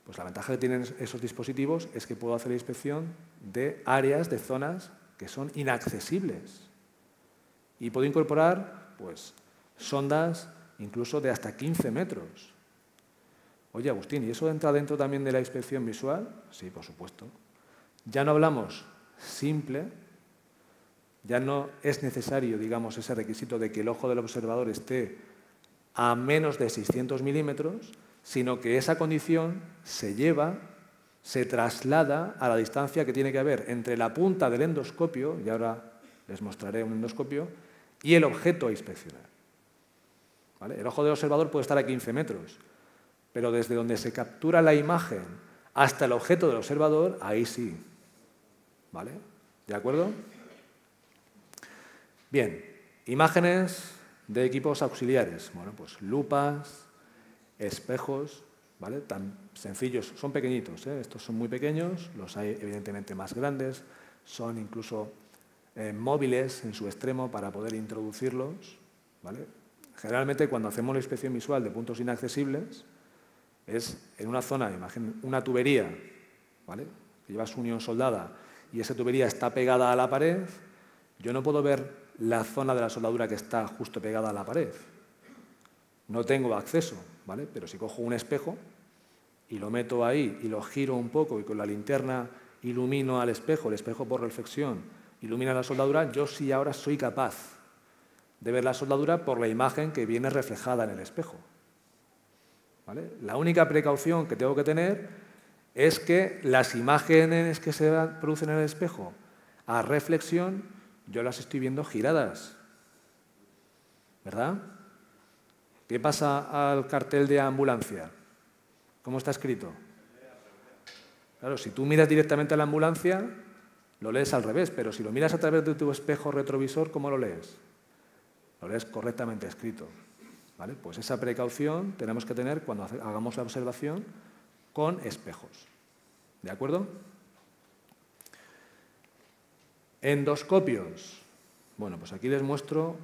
pues la ventaja que tienen esos dispositivos es que puedo hacer la inspección de áreas, de zonas que son inaccesibles. Y puedo incorporar pues, sondas incluso de hasta 15 metros. Oye, Agustín, ¿y eso entra dentro también de la inspección visual? Sí, por supuesto. Ya no hablamos simple, ya no es necesario, digamos, ese requisito de que el ojo del observador esté a menos de 600 milímetros, sino que esa condición se lleva, se traslada a la distancia que tiene que haber entre la punta del endoscopio, y ahora les mostraré un endoscopio, y el objeto a inspeccionar. ¿Vale? El ojo del observador puede estar a 15 metros, pero desde donde se captura la imagen hasta el objeto del observador, ahí sí. ¿Vale? ¿De acuerdo? Bien, imágenes de equipos auxiliares. Bueno, pues lupas, espejos, ¿vale? Tan sencillos, son pequeñitos, ¿eh? Estos son muy pequeños, los hay evidentemente más grandes, son incluso móviles en su extremo para poder introducirlos, ¿vale? Generalmente cuando hacemos la inspección visual de puntos inaccesibles es en una zona, imaginen, una tubería, ¿vale? Que lleva su unión soldada y esa tubería está pegada a la pared, yo no puedo ver la zona de la soldadura que está justo pegada a la pared. No tengo acceso, ¿vale? Pero si cojo un espejo y lo meto ahí y lo giro un poco y con la linterna ilumino al espejo, el espejo por reflexión ilumina la soldadura, yo sí ahora soy capaz de ver la soldadura por la imagen que viene reflejada en el espejo. ¿Vale? La única precaución que tengo que tener es que las imágenes que se producen en el espejo a reflexión yo las estoy viendo giradas, ¿verdad? ¿Qué pasa al cartel de ambulancia? ¿Cómo está escrito? Claro, si tú miras directamente a la ambulancia, lo lees al revés, pero si lo miras a través de tu espejo retrovisor, ¿cómo lo lees? Lo lees correctamente escrito, ¿vale? Pues esa precaución tenemos que tener cuando hagamos la observación con espejos, ¿de acuerdo? Endoscopios. Bueno, pues aquí les muestro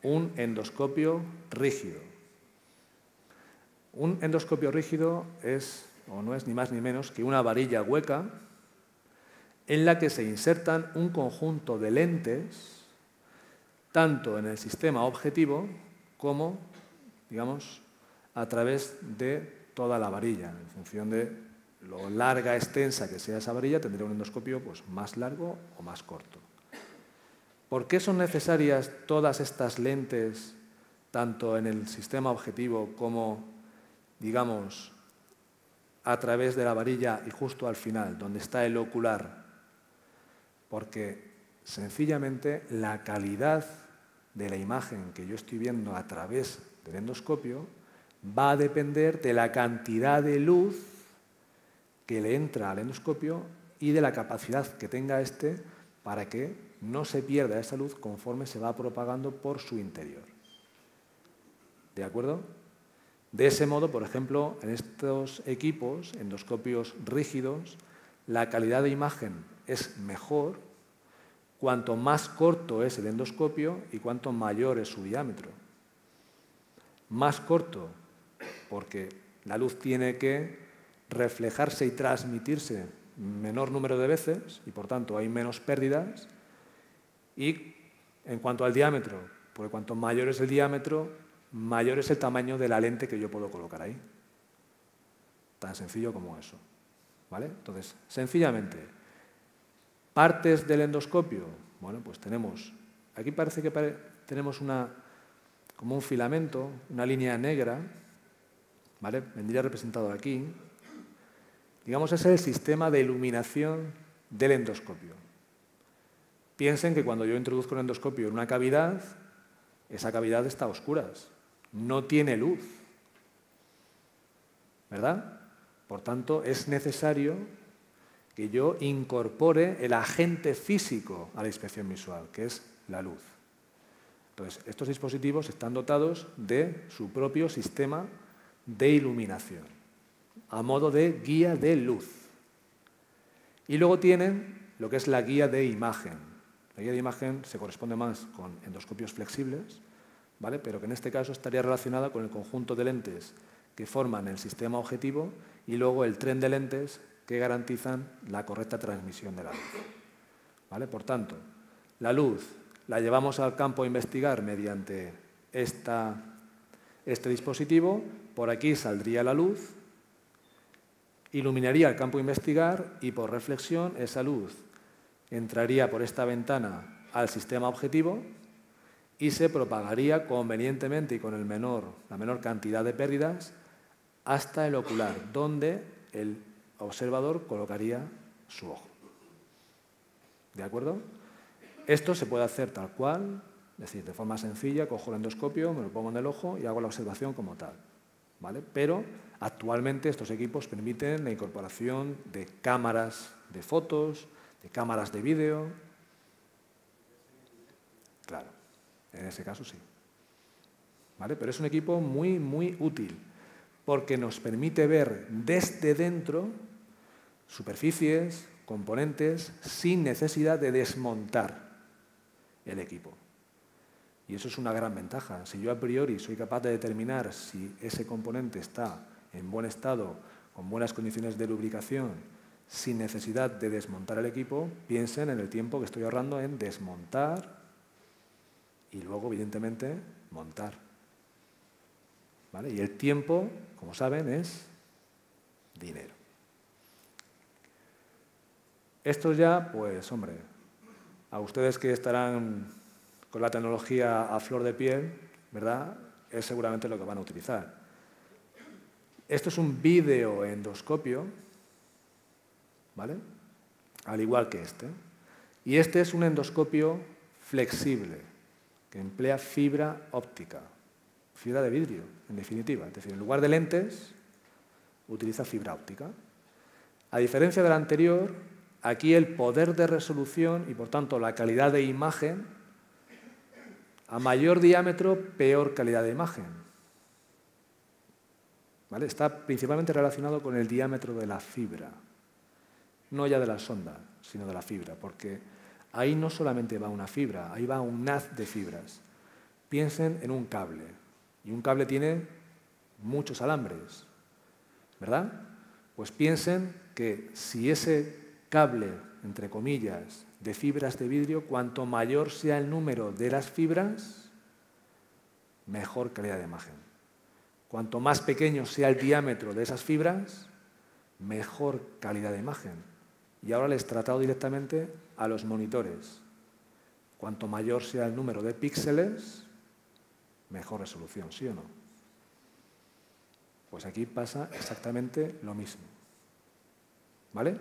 un endoscopio rígido. Un endoscopio rígido es, o no es ni más ni menos que una varilla hueca en la que se insertan un conjunto de lentes tanto en el sistema objetivo como, digamos, a través de toda la varilla. En función de lo larga, extensa que sea esa varilla, tendré un endoscopio pues, más largo o más corto. ¿Por qué son necesarias todas estas lentes, tanto en el sistema objetivo como, digamos, a través de la varilla y justo al final, donde está el ocular? Porque, sencillamente, la calidad de la imagen que yo estoy viendo a través del endoscopio va a depender de la cantidad de luz que le entra al endoscopio y de la capacidad que tenga éste para que no se pierda esa luz conforme se va propagando por su interior. ¿De acuerdo? De ese modo, por ejemplo, en estos equipos, endoscopios rígidos, la calidad de imagen es mejor cuanto más corto es el endoscopio y cuanto mayor es su diámetro. Más corto, porque la luz tiene que reflejarse y transmitirse menor número de veces y, por tanto, hay menos pérdidas. Y en cuanto al diámetro, porque cuanto mayor es el diámetro, mayor es el tamaño de la lente que yo puedo colocar ahí. Tan sencillo como eso. ¿Vale? Entonces, sencillamente, partes del endoscopio. Bueno, pues tenemos, aquí parece que tenemos como un filamento, una línea negra, ¿vale? Vendría representado aquí. Digamos, ese es el sistema de iluminación del endoscopio. Piensen que cuando yo introduzco un endoscopio en una cavidad, esa cavidad está a oscuras, no tiene luz, ¿verdad? Por tanto, es necesario que yo incorpore el agente físico a la inspección visual, que es la luz. Entonces, estos dispositivos están dotados de su propio sistema de iluminación, a modo de guía de luz. Y luego tienen lo que es la guía de imagen. La guía de imagen se corresponde más con endoscopios flexibles, ¿vale? Pero que en este caso estaría relacionada con el conjunto de lentes que forman el sistema objetivo y luego el tren de lentes que garantizan la correcta transmisión de la luz. ¿Vale? Por tanto, la luz la llevamos al campo a investigar mediante este dispositivo. Por aquí saldría la luz iluminaría el campo a investigar y, por reflexión, esa luz entraría por esta ventana al sistema objetivo y se propagaría convenientemente y con la menor cantidad de pérdidas hasta el ocular, donde el observador colocaría su ojo. ¿De acuerdo? Esto se puede hacer tal cual, es decir, de forma sencilla, cojo el endoscopio, me lo pongo en el ojo y hago la observación como tal, ¿vale? Pero actualmente estos equipos permiten la incorporación de cámaras de fotos, de cámaras de vídeo. Claro, en ese caso sí. ¿Vale? Pero es un equipo muy, muy útil porque nos permite ver desde dentro superficies, componentes, sin necesidad de desmontar el equipo. Y eso es una gran ventaja. Si yo a priori soy capaz de determinar si ese componente está en buen estado, con buenas condiciones de lubricación, sin necesidad de desmontar el equipo, piensen en el tiempo que estoy ahorrando en desmontar y luego, evidentemente, montar. ¿Vale? Y el tiempo, como saben, es dinero. Esto ya, pues, hombre, a ustedes que estarán con la tecnología a flor de piel, ¿verdad?, es seguramente lo que van a utilizar. Esto es un videoendoscopio, ¿vale?, al igual que este. Y este es un endoscopio flexible, que emplea fibra óptica, fibra de vidrio, en definitiva. Es decir, en lugar de lentes, utiliza fibra óptica. A diferencia del anterior, aquí el poder de resolución y, por tanto, la calidad de imagen, a mayor diámetro, peor calidad de imagen. ¿Vale? Está principalmente relacionado con el diámetro de la fibra, no ya de la sonda, sino de la fibra, porque ahí no solamente va una fibra, ahí va un haz de fibras. Piensen en un cable, y un cable tiene muchos alambres, ¿verdad? Pues piensen que si ese cable, entre comillas, de fibras de vidrio, cuanto mayor sea el número de las fibras, mejor calidad de imagen. Cuanto más pequeño sea el diámetro de esas fibras, mejor calidad de imagen. Y ahora les he tratado directamente a los monitores. Cuanto mayor sea el número de píxeles, mejor resolución, ¿sí o no? Pues aquí pasa exactamente lo mismo. ¿Vale?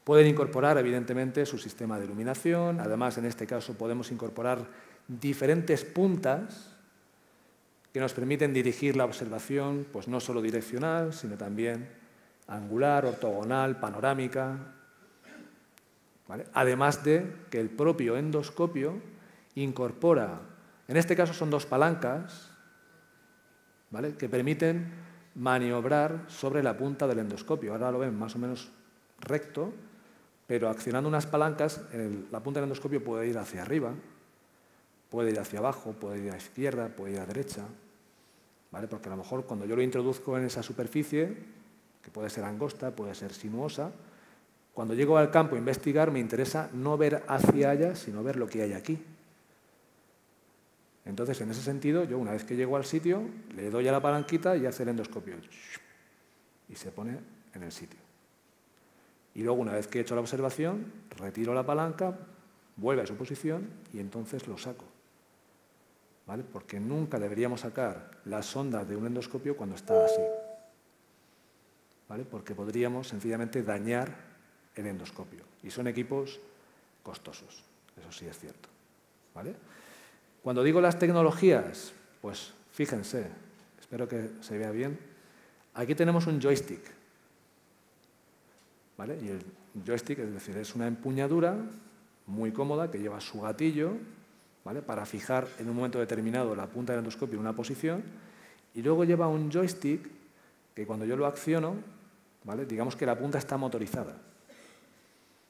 Pueden incorporar, evidentemente, su sistema de iluminación. Además, en este caso, podemos incorporar diferentes puntas que nos permiten dirigir la observación, pues no solo direccional, sino también angular, ortogonal, panorámica. ¿Vale? Además de que el propio endoscopio incorpora, en este caso son dos palancas, ¿vale?, que permiten maniobrar sobre la punta del endoscopio. Ahora lo ven más o menos recto, pero accionando unas palancas, la punta del endoscopio puede ir hacia arriba, puede ir hacia abajo, puede ir a izquierda, puede ir a derecha, ¿vale? Porque a lo mejor cuando yo lo introduzco en esa superficie, que puede ser angosta, puede ser sinuosa, cuando llego al campo a investigar me interesa no ver hacia allá, sino ver lo que hay aquí. Entonces, en ese sentido, yo una vez que llego al sitio, le doy a la palanquita y hace el endoscopio. Y se pone en el sitio. Y luego, una vez que he hecho la observación, retiro la palanca, vuelve a su posición y entonces lo saco. ¿Vale? Porque nunca deberíamos sacar la sonda de un endoscopio cuando está así. ¿Vale? Porque podríamos sencillamente dañar el endoscopio. Y son equipos costosos, eso sí es cierto. ¿Vale? Cuando digo las tecnologías, pues fíjense, espero que se vea bien. Aquí tenemos un joystick, ¿vale? Y el joystick, es decir, es una empuñadura muy cómoda que lleva su gatillo, ¿vale?, para fijar en un momento determinado la punta del endoscopio en una posición, y luego lleva un joystick que cuando yo lo acciono, ¿vale?, digamos que la punta está motorizada.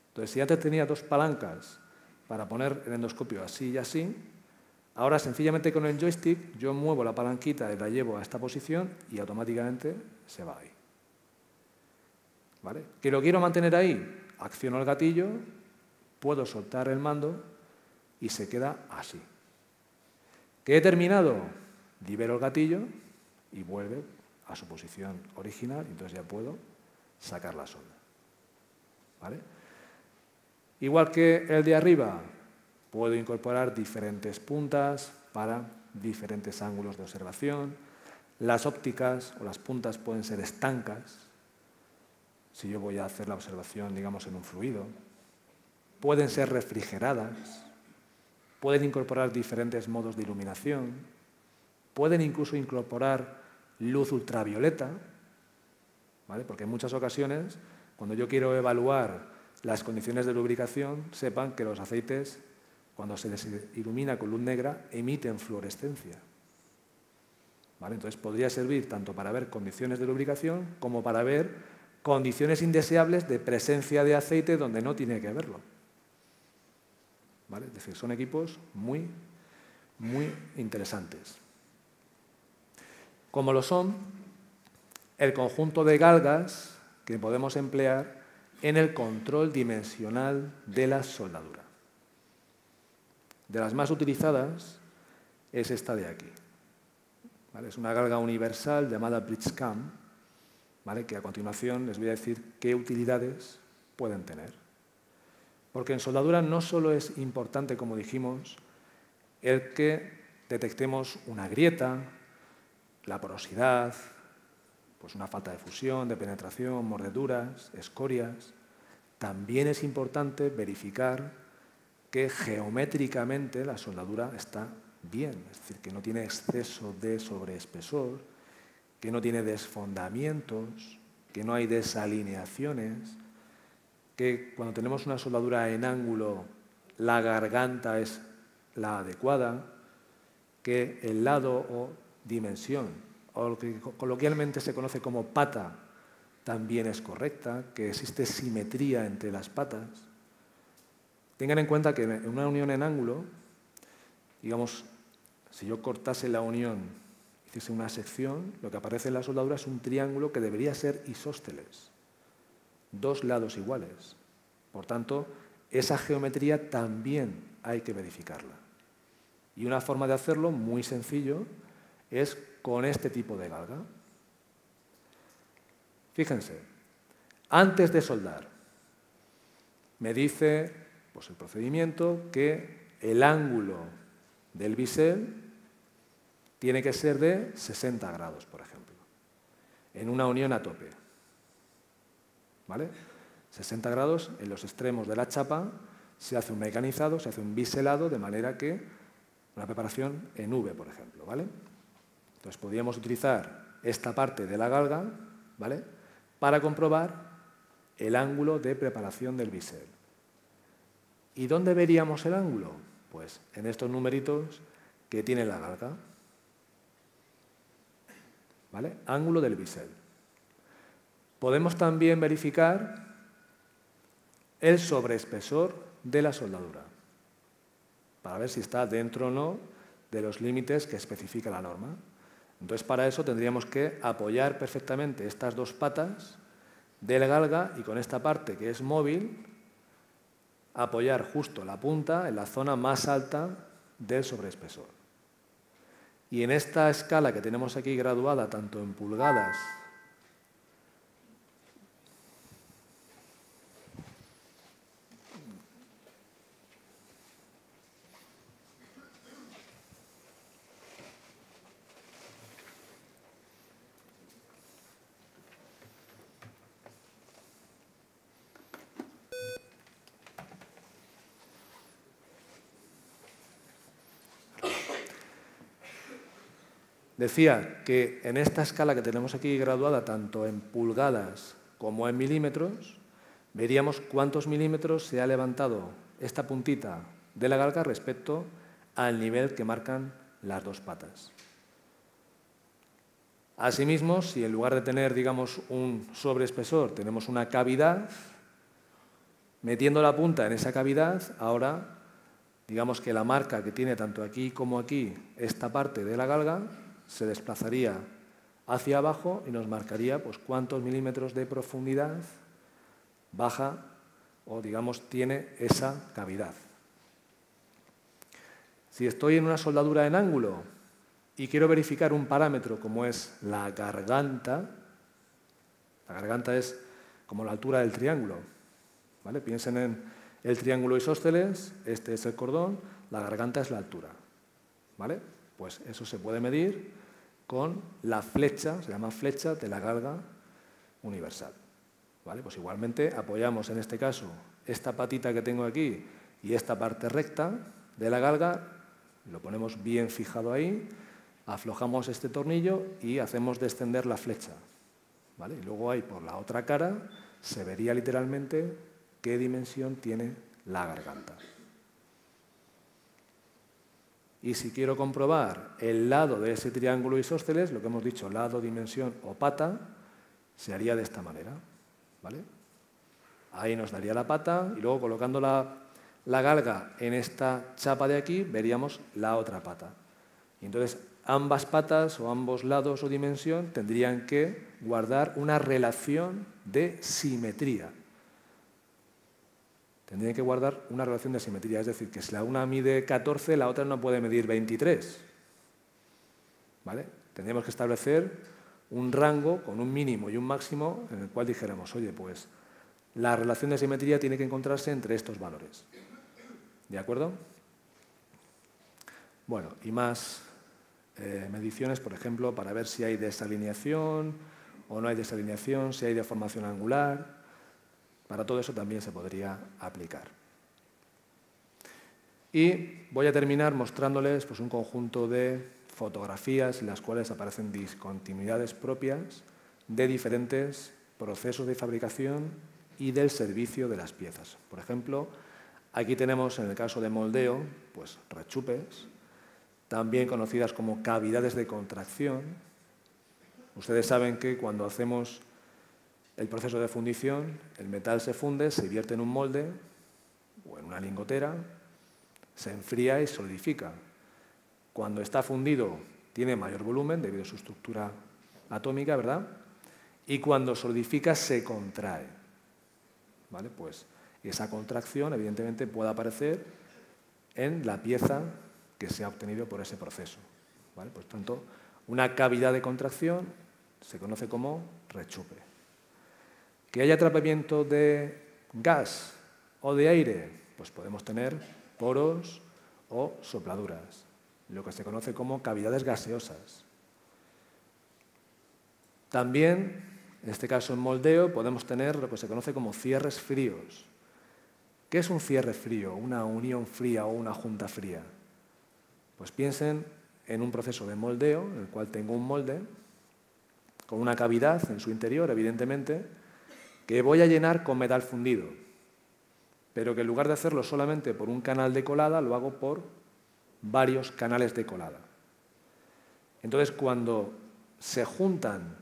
Entonces, si antes tenía dos palancas para poner el endoscopio así y así, ahora, sencillamente con el joystick, yo muevo la palanquita y la llevo a esta posición y automáticamente se va ahí. ¿Vale? ¿Que lo quiero mantener ahí? Acciono el gatillo, puedo soltar el mando y se queda así. ¿Que he terminado? Libero el gatillo y vuelve a su posición original, entonces ya puedo sacar la sonda. ¿Vale? Igual que el de arriba, puedo incorporar diferentes puntas para diferentes ángulos de observación. Las ópticas o las puntas pueden ser estancas, si yo voy a hacer la observación, digamos, en un fluido. Pueden ser refrigeradas, pueden incorporar diferentes modos de iluminación, pueden incluso incorporar luz ultravioleta, ¿vale? Porque en muchas ocasiones, cuando yo quiero evaluar las condiciones de lubricación, sepan que los aceites, cuando se les ilumina con luz negra, emiten fluorescencia. ¿Vale? Entonces podría servir tanto para ver condiciones de lubricación como para ver condiciones indeseables de presencia de aceite donde no tiene que haberlo. ¿Vale? Es decir, son equipos muy, muy interesantes. Como lo son el conjunto de galgas que podemos emplear en el control dimensional de la soldadura. De las más utilizadas es esta de aquí. ¿Vale? Es una galga universal llamada BridgeCam, ¿vale? Que a continuación les voy a decir qué utilidades pueden tener. Porque en soldadura no solo es importante, como dijimos, el que detectemos una grieta, la porosidad, pues una falta de fusión, de penetración, mordeduras, escorias. También es importante verificar que geométricamente la soldadura está bien, es decir, que no tiene exceso de sobreespesor, que no tiene desfondamientos, que no hay desalineaciones, que cuando tenemos una soldadura en ángulo, la garganta es la adecuada, que el lado o dimensión, o lo que coloquialmente se conoce como pata, también es correcta, que existe simetría entre las patas. Tengan en cuenta que en una unión en ángulo, digamos, si yo cortase la unión, hiciese una sección, lo que aparece en la soldadura es un triángulo que debería ser isósceles, dos lados iguales. Por tanto, esa geometría también hay que verificarla. Y una forma de hacerlo, muy sencillo, es con este tipo de galga. Fíjense, antes de soldar, me dice pues, el procedimiento que el ángulo del bisel tiene que ser de 60 grados, por ejemplo, en una unión a tope. ¿Vale? 60 grados en los extremos de la chapa, se hace un mecanizado, se hace un biselado, de manera que una preparación en V, por ejemplo. ¿Vale? Entonces podríamos utilizar esta parte de la galga, ¿vale?, para comprobar el ángulo de preparación del bisel. ¿Y dónde veríamos el ángulo? Pues en estos numeritos que tiene la galga. ¿Vale? Ángulo del bisel. Podemos también verificar el sobreespesor de la soldadura, para ver si está dentro o no de los límites que especifica la norma. Entonces, para eso tendríamos que apoyar perfectamente estas dos patas de la galga y con esta parte que es móvil, apoyar justo la punta en la zona más alta del sobreespesor. Y en esta escala que tenemos aquí graduada tanto en pulgadas decía que en esta escala que tenemos aquí graduada tanto en pulgadas como en milímetros, veríamos cuántos milímetros se ha levantado esta puntita de la galga respecto al nivel que marcan las dos patas. Asimismo, si en lugar de tener, digamos, un sobreespesor, tenemos una cavidad, metiendo la punta en esa cavidad, ahora, digamos que la marca que tiene tanto aquí como aquí esta parte de la galga se desplazaría hacia abajo y nos marcaría pues, cuántos milímetros de profundidad baja o, digamos, tiene esa cavidad. Si estoy en una soldadura en ángulo y quiero verificar un parámetro como es la garganta es como la altura del triángulo. ¿Vale? Piensen en el triángulo isósceles, este es el cordón, la garganta es la altura. ¿Vale? Pues eso se puede medir con la flecha, se llama flecha de la galga universal. ¿Vale? Pues igualmente apoyamos en este caso esta patita que tengo aquí y esta parte recta de la galga, lo ponemos bien fijado ahí, aflojamos este tornillo y hacemos descender la flecha. ¿Vale? Y luego ahí por la otra cara se vería literalmente qué dimensión tiene la garganta. Y si quiero comprobar el lado de ese triángulo isósceles, lo que hemos dicho, lado, dimensión o pata, se haría de esta manera. ¿Vale? Ahí nos daría la pata y luego colocando la galga en esta chapa de aquí veríamos la otra pata. Y entonces ambas patas o ambos lados o dimensión tendrían que guardar una relación de simetría. Tendrían que guardar una relación de simetría, es decir, que si la una mide 14, la otra no puede medir 23. ¿Vale? Tendríamos que establecer un rango con un mínimo y un máximo en el cual dijéramos, oye, pues la relación de simetría tiene que encontrarse entre estos valores. ¿De acuerdo? Bueno, y más mediciones, por ejemplo, para ver si hay desalineación o no hay desalineación, si hay deformación angular. Para todo eso también se podría aplicar. Y voy a terminar mostrándoles pues, un conjunto de fotografías en las cuales aparecen discontinuidades propias de diferentes procesos de fabricación y del servicio de las piezas. Por ejemplo, aquí tenemos, en el caso de moldeo, pues rechupes, también conocidas como cavidades de contracción. Ustedes saben que cuando hacemos el proceso de fundición, el metal se funde, se vierte en un molde o en una lingotera, se enfría y solidifica. Cuando está fundido tiene mayor volumen debido a su estructura atómica, ¿verdad? Y cuando solidifica se contrae. ¿Vale? Pues esa contracción evidentemente puede aparecer en la pieza que se ha obtenido por ese proceso. ¿Vale? Por tanto, una cavidad de contracción se conoce como rechupe. Que haya atrapamiento de gas o de aire, pues podemos tener poros o sopladuras, lo que se conoce como cavidades gaseosas. También, en este caso en moldeo, podemos tener lo que se conoce como cierres fríos. ¿Qué es un cierre frío, una unión fría o una junta fría? Pues piensen en un proceso de moldeo, en el cual tengo un molde con una cavidad en su interior, evidentemente, que voy a llenar con metal fundido, pero que en lugar de hacerlo solamente por un canal de colada, lo hago por varios canales de colada. Entonces, cuando se juntan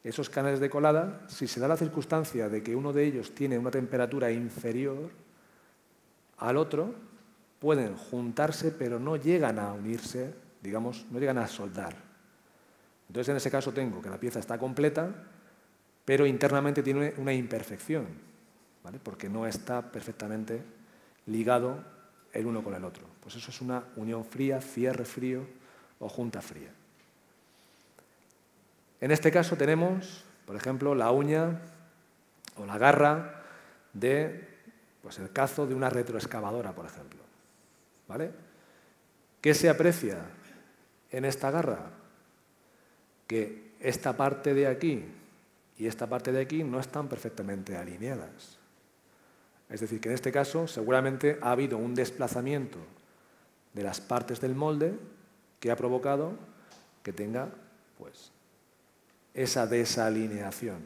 esos canales de colada, si se da la circunstancia de que uno de ellos tiene una temperatura inferior al otro, pueden juntarse, pero no llegan a unirse, digamos, no llegan a soldar. Entonces, en ese caso tengo que la pieza está completa, pero internamente tiene una imperfección, ¿vale? Porque no está perfectamente ligado el uno con el otro. Pues eso es una unión fría, cierre frío o junta fría. En este caso tenemos, por ejemplo, la uña o la garra de, pues, el cazo de una retroexcavadora, por ejemplo. ¿Vale? ¿Qué se aprecia en esta garra? Que esta parte de aquí y esta parte de aquí no están perfectamente alineadas. Es decir, que en este caso seguramente ha habido un desplazamiento de las partes del molde que ha provocado que tenga pues, esa desalineación.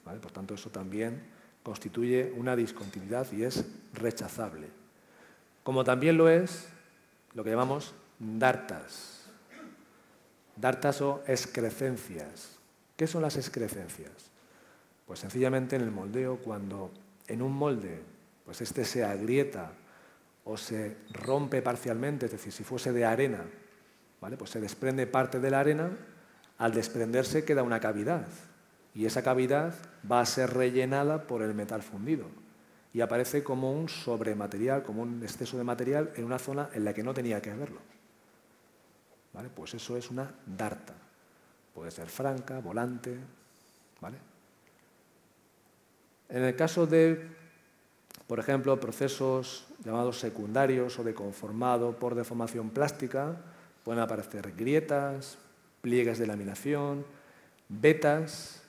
¿Vale? Por tanto, eso también constituye una discontinuidad y es rechazable. Como también lo es lo que llamamos dartas. Dartas o excrescencias. ¿Qué son las excrescencias? Pues sencillamente en el moldeo, cuando en un molde pues este se agrieta o se rompe parcialmente, es decir, si fuese de arena, ¿vale? Pues se desprende parte de la arena, al desprenderse queda una cavidad y esa cavidad va a ser rellenada por el metal fundido y aparece como un sobrematerial, como un exceso de material en una zona en la que no tenía que haberlo. ¿Vale? Pues eso es una darta. Puede ser franca, volante, ¿vale? En el caso de, por ejemplo, procesos llamados secundarios o de conformado por deformación plástica, pueden aparecer grietas, pliegues de laminación, vetas,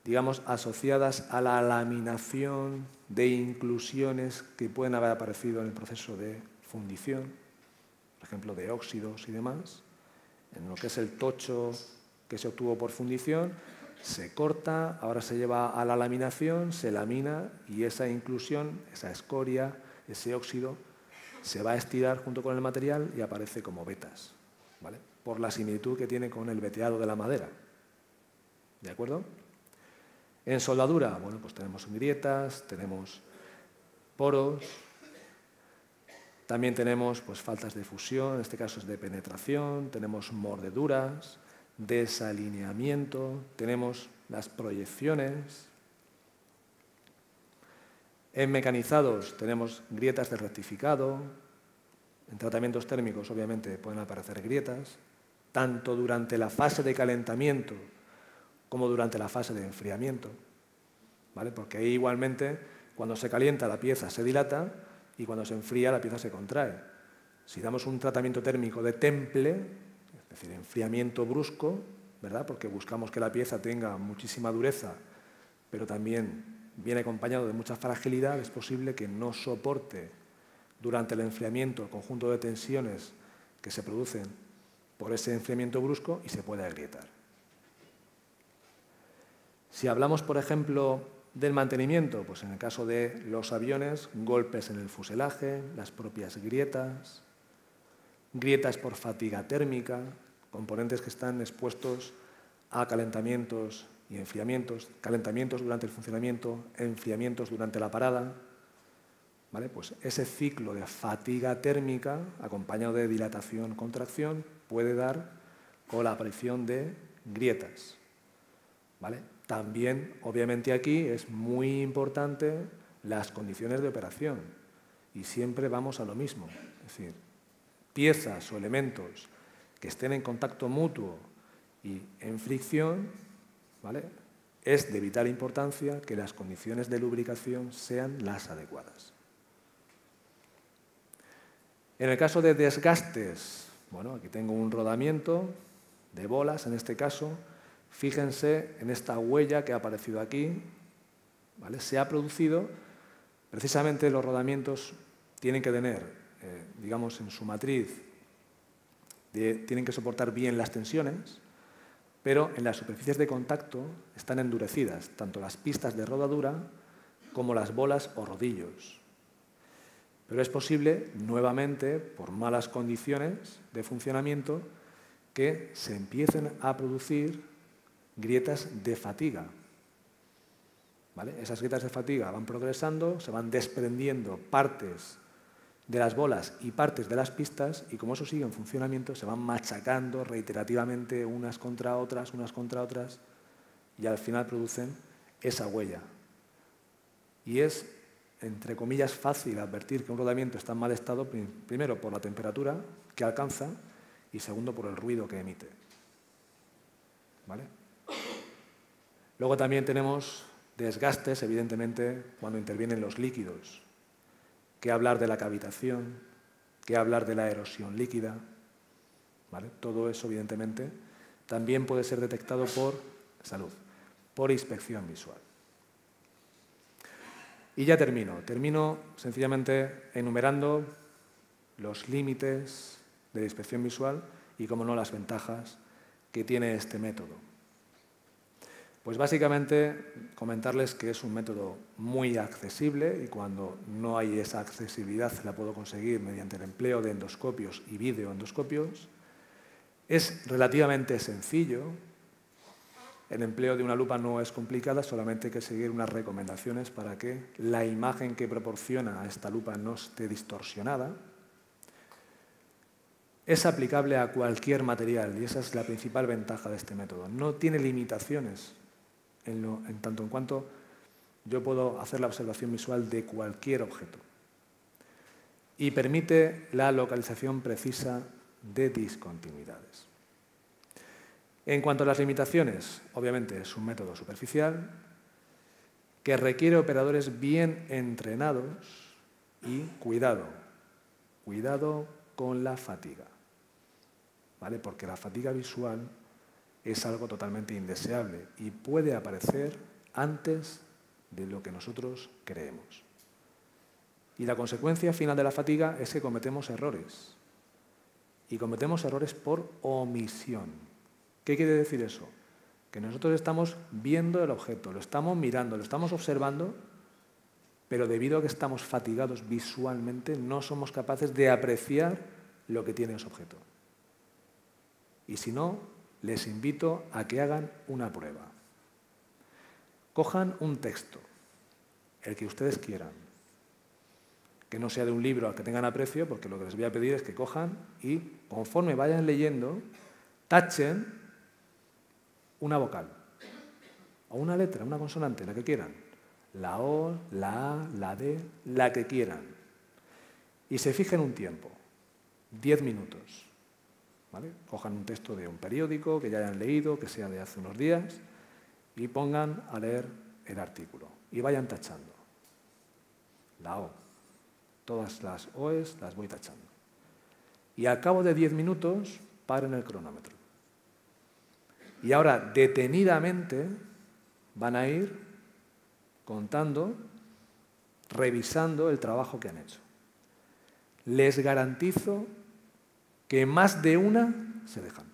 digamos, asociadas a la laminación de inclusiones que pueden haber aparecido en el proceso de fundición, por ejemplo, de óxidos y demás. En lo que es el tocho que se obtuvo por fundición, se corta, ahora se lleva a la laminación, se lamina y esa inclusión, esa escoria, ese óxido, se va a estirar junto con el material y aparece como vetas, ¿vale? Por la similitud que tiene con el veteado de la madera. ¿De acuerdo? En soldadura, bueno, pues tenemos grietas, tenemos poros, también tenemos pues, faltas de fusión, en este caso es de penetración, tenemos mordeduras, desalineamiento, tenemos las proyecciones. En mecanizados tenemos grietas de rectificado, en tratamientos térmicos obviamente pueden aparecer grietas, tanto durante la fase de calentamiento como durante la fase de enfriamiento, ¿vale? Porque ahí igualmente cuando se calienta la pieza se dilata y cuando se enfría la pieza se contrae. Si damos un tratamiento térmico de temple, es decir, enfriamiento brusco, ¿verdad? Porque buscamos que la pieza tenga muchísima dureza, pero también viene acompañado de mucha fragilidad, es posible que no soporte durante el enfriamiento el conjunto de tensiones que se producen por ese enfriamiento brusco y se puede agrietar. Si hablamos, por ejemplo, del mantenimiento, pues en el caso de los aviones, golpes en el fuselaje, las propias grietas, grietas por fatiga térmica, componentes que están expuestos a calentamientos y enfriamientos, calentamientos durante el funcionamiento, enfriamientos durante la parada, ¿vale? Pues ese ciclo de fatiga térmica, acompañado de dilatación, contracción, puede dar con la aparición de grietas, ¿vale? También, obviamente, aquí es muy importante las condiciones de operación y siempre vamos a lo mismo. Es decir, piezas o elementos que estén en contacto mutuo y en fricción, ¿vale? Es de vital importancia que las condiciones de lubricación sean las adecuadas. En el caso de desgastes, bueno, aquí tengo un rodamiento de bolas, en este caso. Fíjense en esta huella que ha aparecido aquí, ¿vale? Se ha producido, precisamente los rodamientos tienen que tener, digamos, en su matriz, tienen que soportar bien las tensiones, pero en las superficies de contacto están endurecidas, tanto las pistas de rodadura como las bolas o rodillos. Pero es posible, nuevamente, por malas condiciones de funcionamiento, que se empiecen a producir grietas de fatiga, ¿vale? Esas grietas de fatiga van progresando, se van desprendiendo partes de las bolas y partes de las pistas y como eso sigue en funcionamiento se van machacando reiterativamente unas contra otras y al final producen esa huella. Y es, entre comillas, fácil advertir que un rodamiento está en mal estado, primero por la temperatura que alcanza y segundo por el ruido que emite, ¿vale? Luego también tenemos desgastes, evidentemente, cuando intervienen los líquidos. ¿Qué hablar de la cavitación? ¿Qué hablar de la erosión líquida? ¿Vale? Todo eso, evidentemente, también puede ser detectado por inspección visual. Y ya termino sencillamente enumerando los límites de la inspección visual y, como no, las ventajas que tiene este método. Pues básicamente comentarles que es un método muy accesible y cuando no hay esa accesibilidad la puedo conseguir mediante el empleo de endoscopios y videoendoscopios. Es relativamente sencillo. El empleo de una lupa no es complicada, solamente hay que seguir unas recomendaciones para que la imagen que proporciona a esta lupa no esté distorsionada. Es aplicable a cualquier material y esa es la principal ventaja de este método. No tiene limitaciones en tanto en cuanto yo puedo hacer la observación visual de cualquier objeto. Y permite la localización precisa de discontinuidades. En cuanto a las limitaciones, obviamente es un método superficial, que requiere operadores bien entrenados y cuidado con la fatiga, ¿vale? Porque la fatiga visual es algo totalmente indeseable y puede aparecer antes de lo que nosotros creemos. Y la consecuencia final de la fatiga es que cometemos errores. Y cometemos errores por omisión. ¿Qué quiere decir eso? Que nosotros estamos viendo el objeto, lo estamos mirando, lo estamos observando, pero debido a que estamos fatigados visualmente, no somos capaces de apreciar lo que tiene ese objeto. Y si no, les invito a que hagan una prueba. Cojan un texto, el que ustedes quieran, que no sea de un libro al que tengan aprecio, porque lo que les voy a pedir es que cojan y, conforme vayan leyendo, tachen una vocal, o una letra, una consonante, la que quieran. La O, la A, la D, la que quieran. Y se fijen un tiempo, 10 minutos. ¿Vale? Cojan un texto de un periódico que ya hayan leído, que sea de hace unos días, y pongan a leer el artículo. Y vayan tachando. La O. Todas las OEs las voy tachando. Y al cabo de 10 minutos, paren el cronómetro. Y ahora, detenidamente, van a ir contando, revisando el trabajo que han hecho. Les garantizo que más de una se dejan.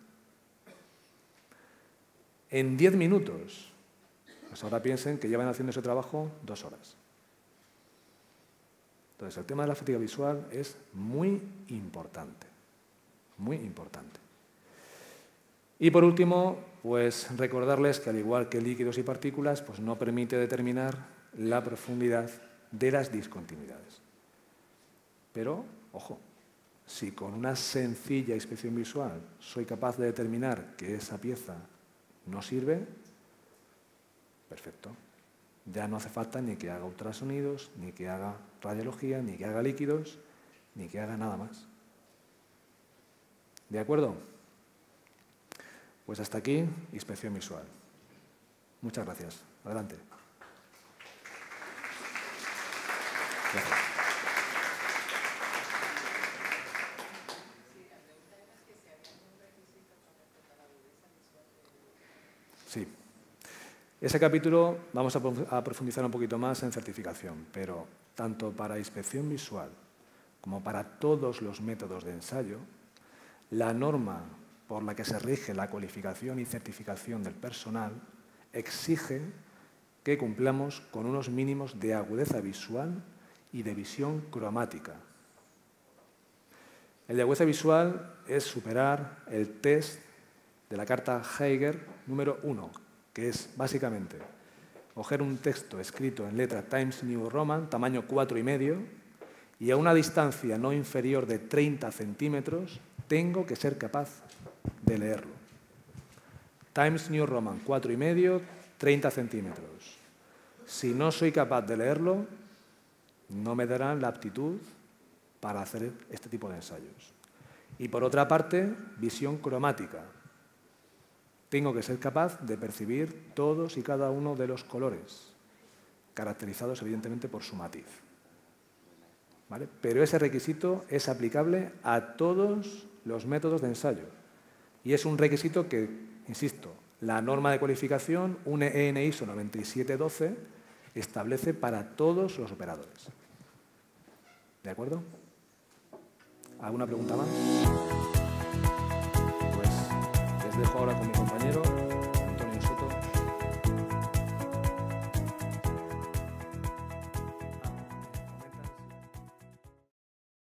En 10 minutos. Pues ahora piensen que llevan haciendo ese trabajo 2 horas. Entonces, el tema de la fatiga visual es muy importante. Muy importante. Y por último, pues recordarles que al igual que líquidos y partículas, pues no permite determinar la profundidad de las discontinuidades. Pero, ojo, si con una sencilla inspección visual soy capaz de determinar que esa pieza no sirve, perfecto. Ya no hace falta ni que haga ultrasonidos, ni que haga radiología, ni que haga líquidos, ni que haga nada más. ¿De acuerdo? Pues hasta aquí, inspección visual. Muchas gracias. Adelante. Gracias. Sí. Ese capítulo vamos a profundizar un poquito más en certificación, pero tanto para inspección visual como para todos los métodos de ensayo, la norma por la que se rige la cualificación y certificación del personal exige que cumplamos con unos mínimos de agudeza visual y de visión cromática. El de agudeza visual es superar el test de la carta Geiger número 1, que es básicamente coger un texto escrito en letra Times New Roman, tamaño 4,5, y a una distancia no inferior de 30 centímetros tengo que ser capaz de leerlo. Times New Roman 4,5, 30 centímetros. Si no soy capaz de leerlo, no me darán la aptitud para hacer este tipo de ensayos. Y por otra parte, visión cromática. Tengo que ser capaz de percibir todos y cada uno de los colores, caracterizados evidentemente por su matiz. ¿Vale? Pero ese requisito es aplicable a todos los métodos de ensayo. Y es un requisito que, insisto, la norma de cualificación, un EN ISO 9712, establece para todos los operadores. ¿De acuerdo? ¿Alguna pregunta más? Pues les dejo ahora con mi compañero.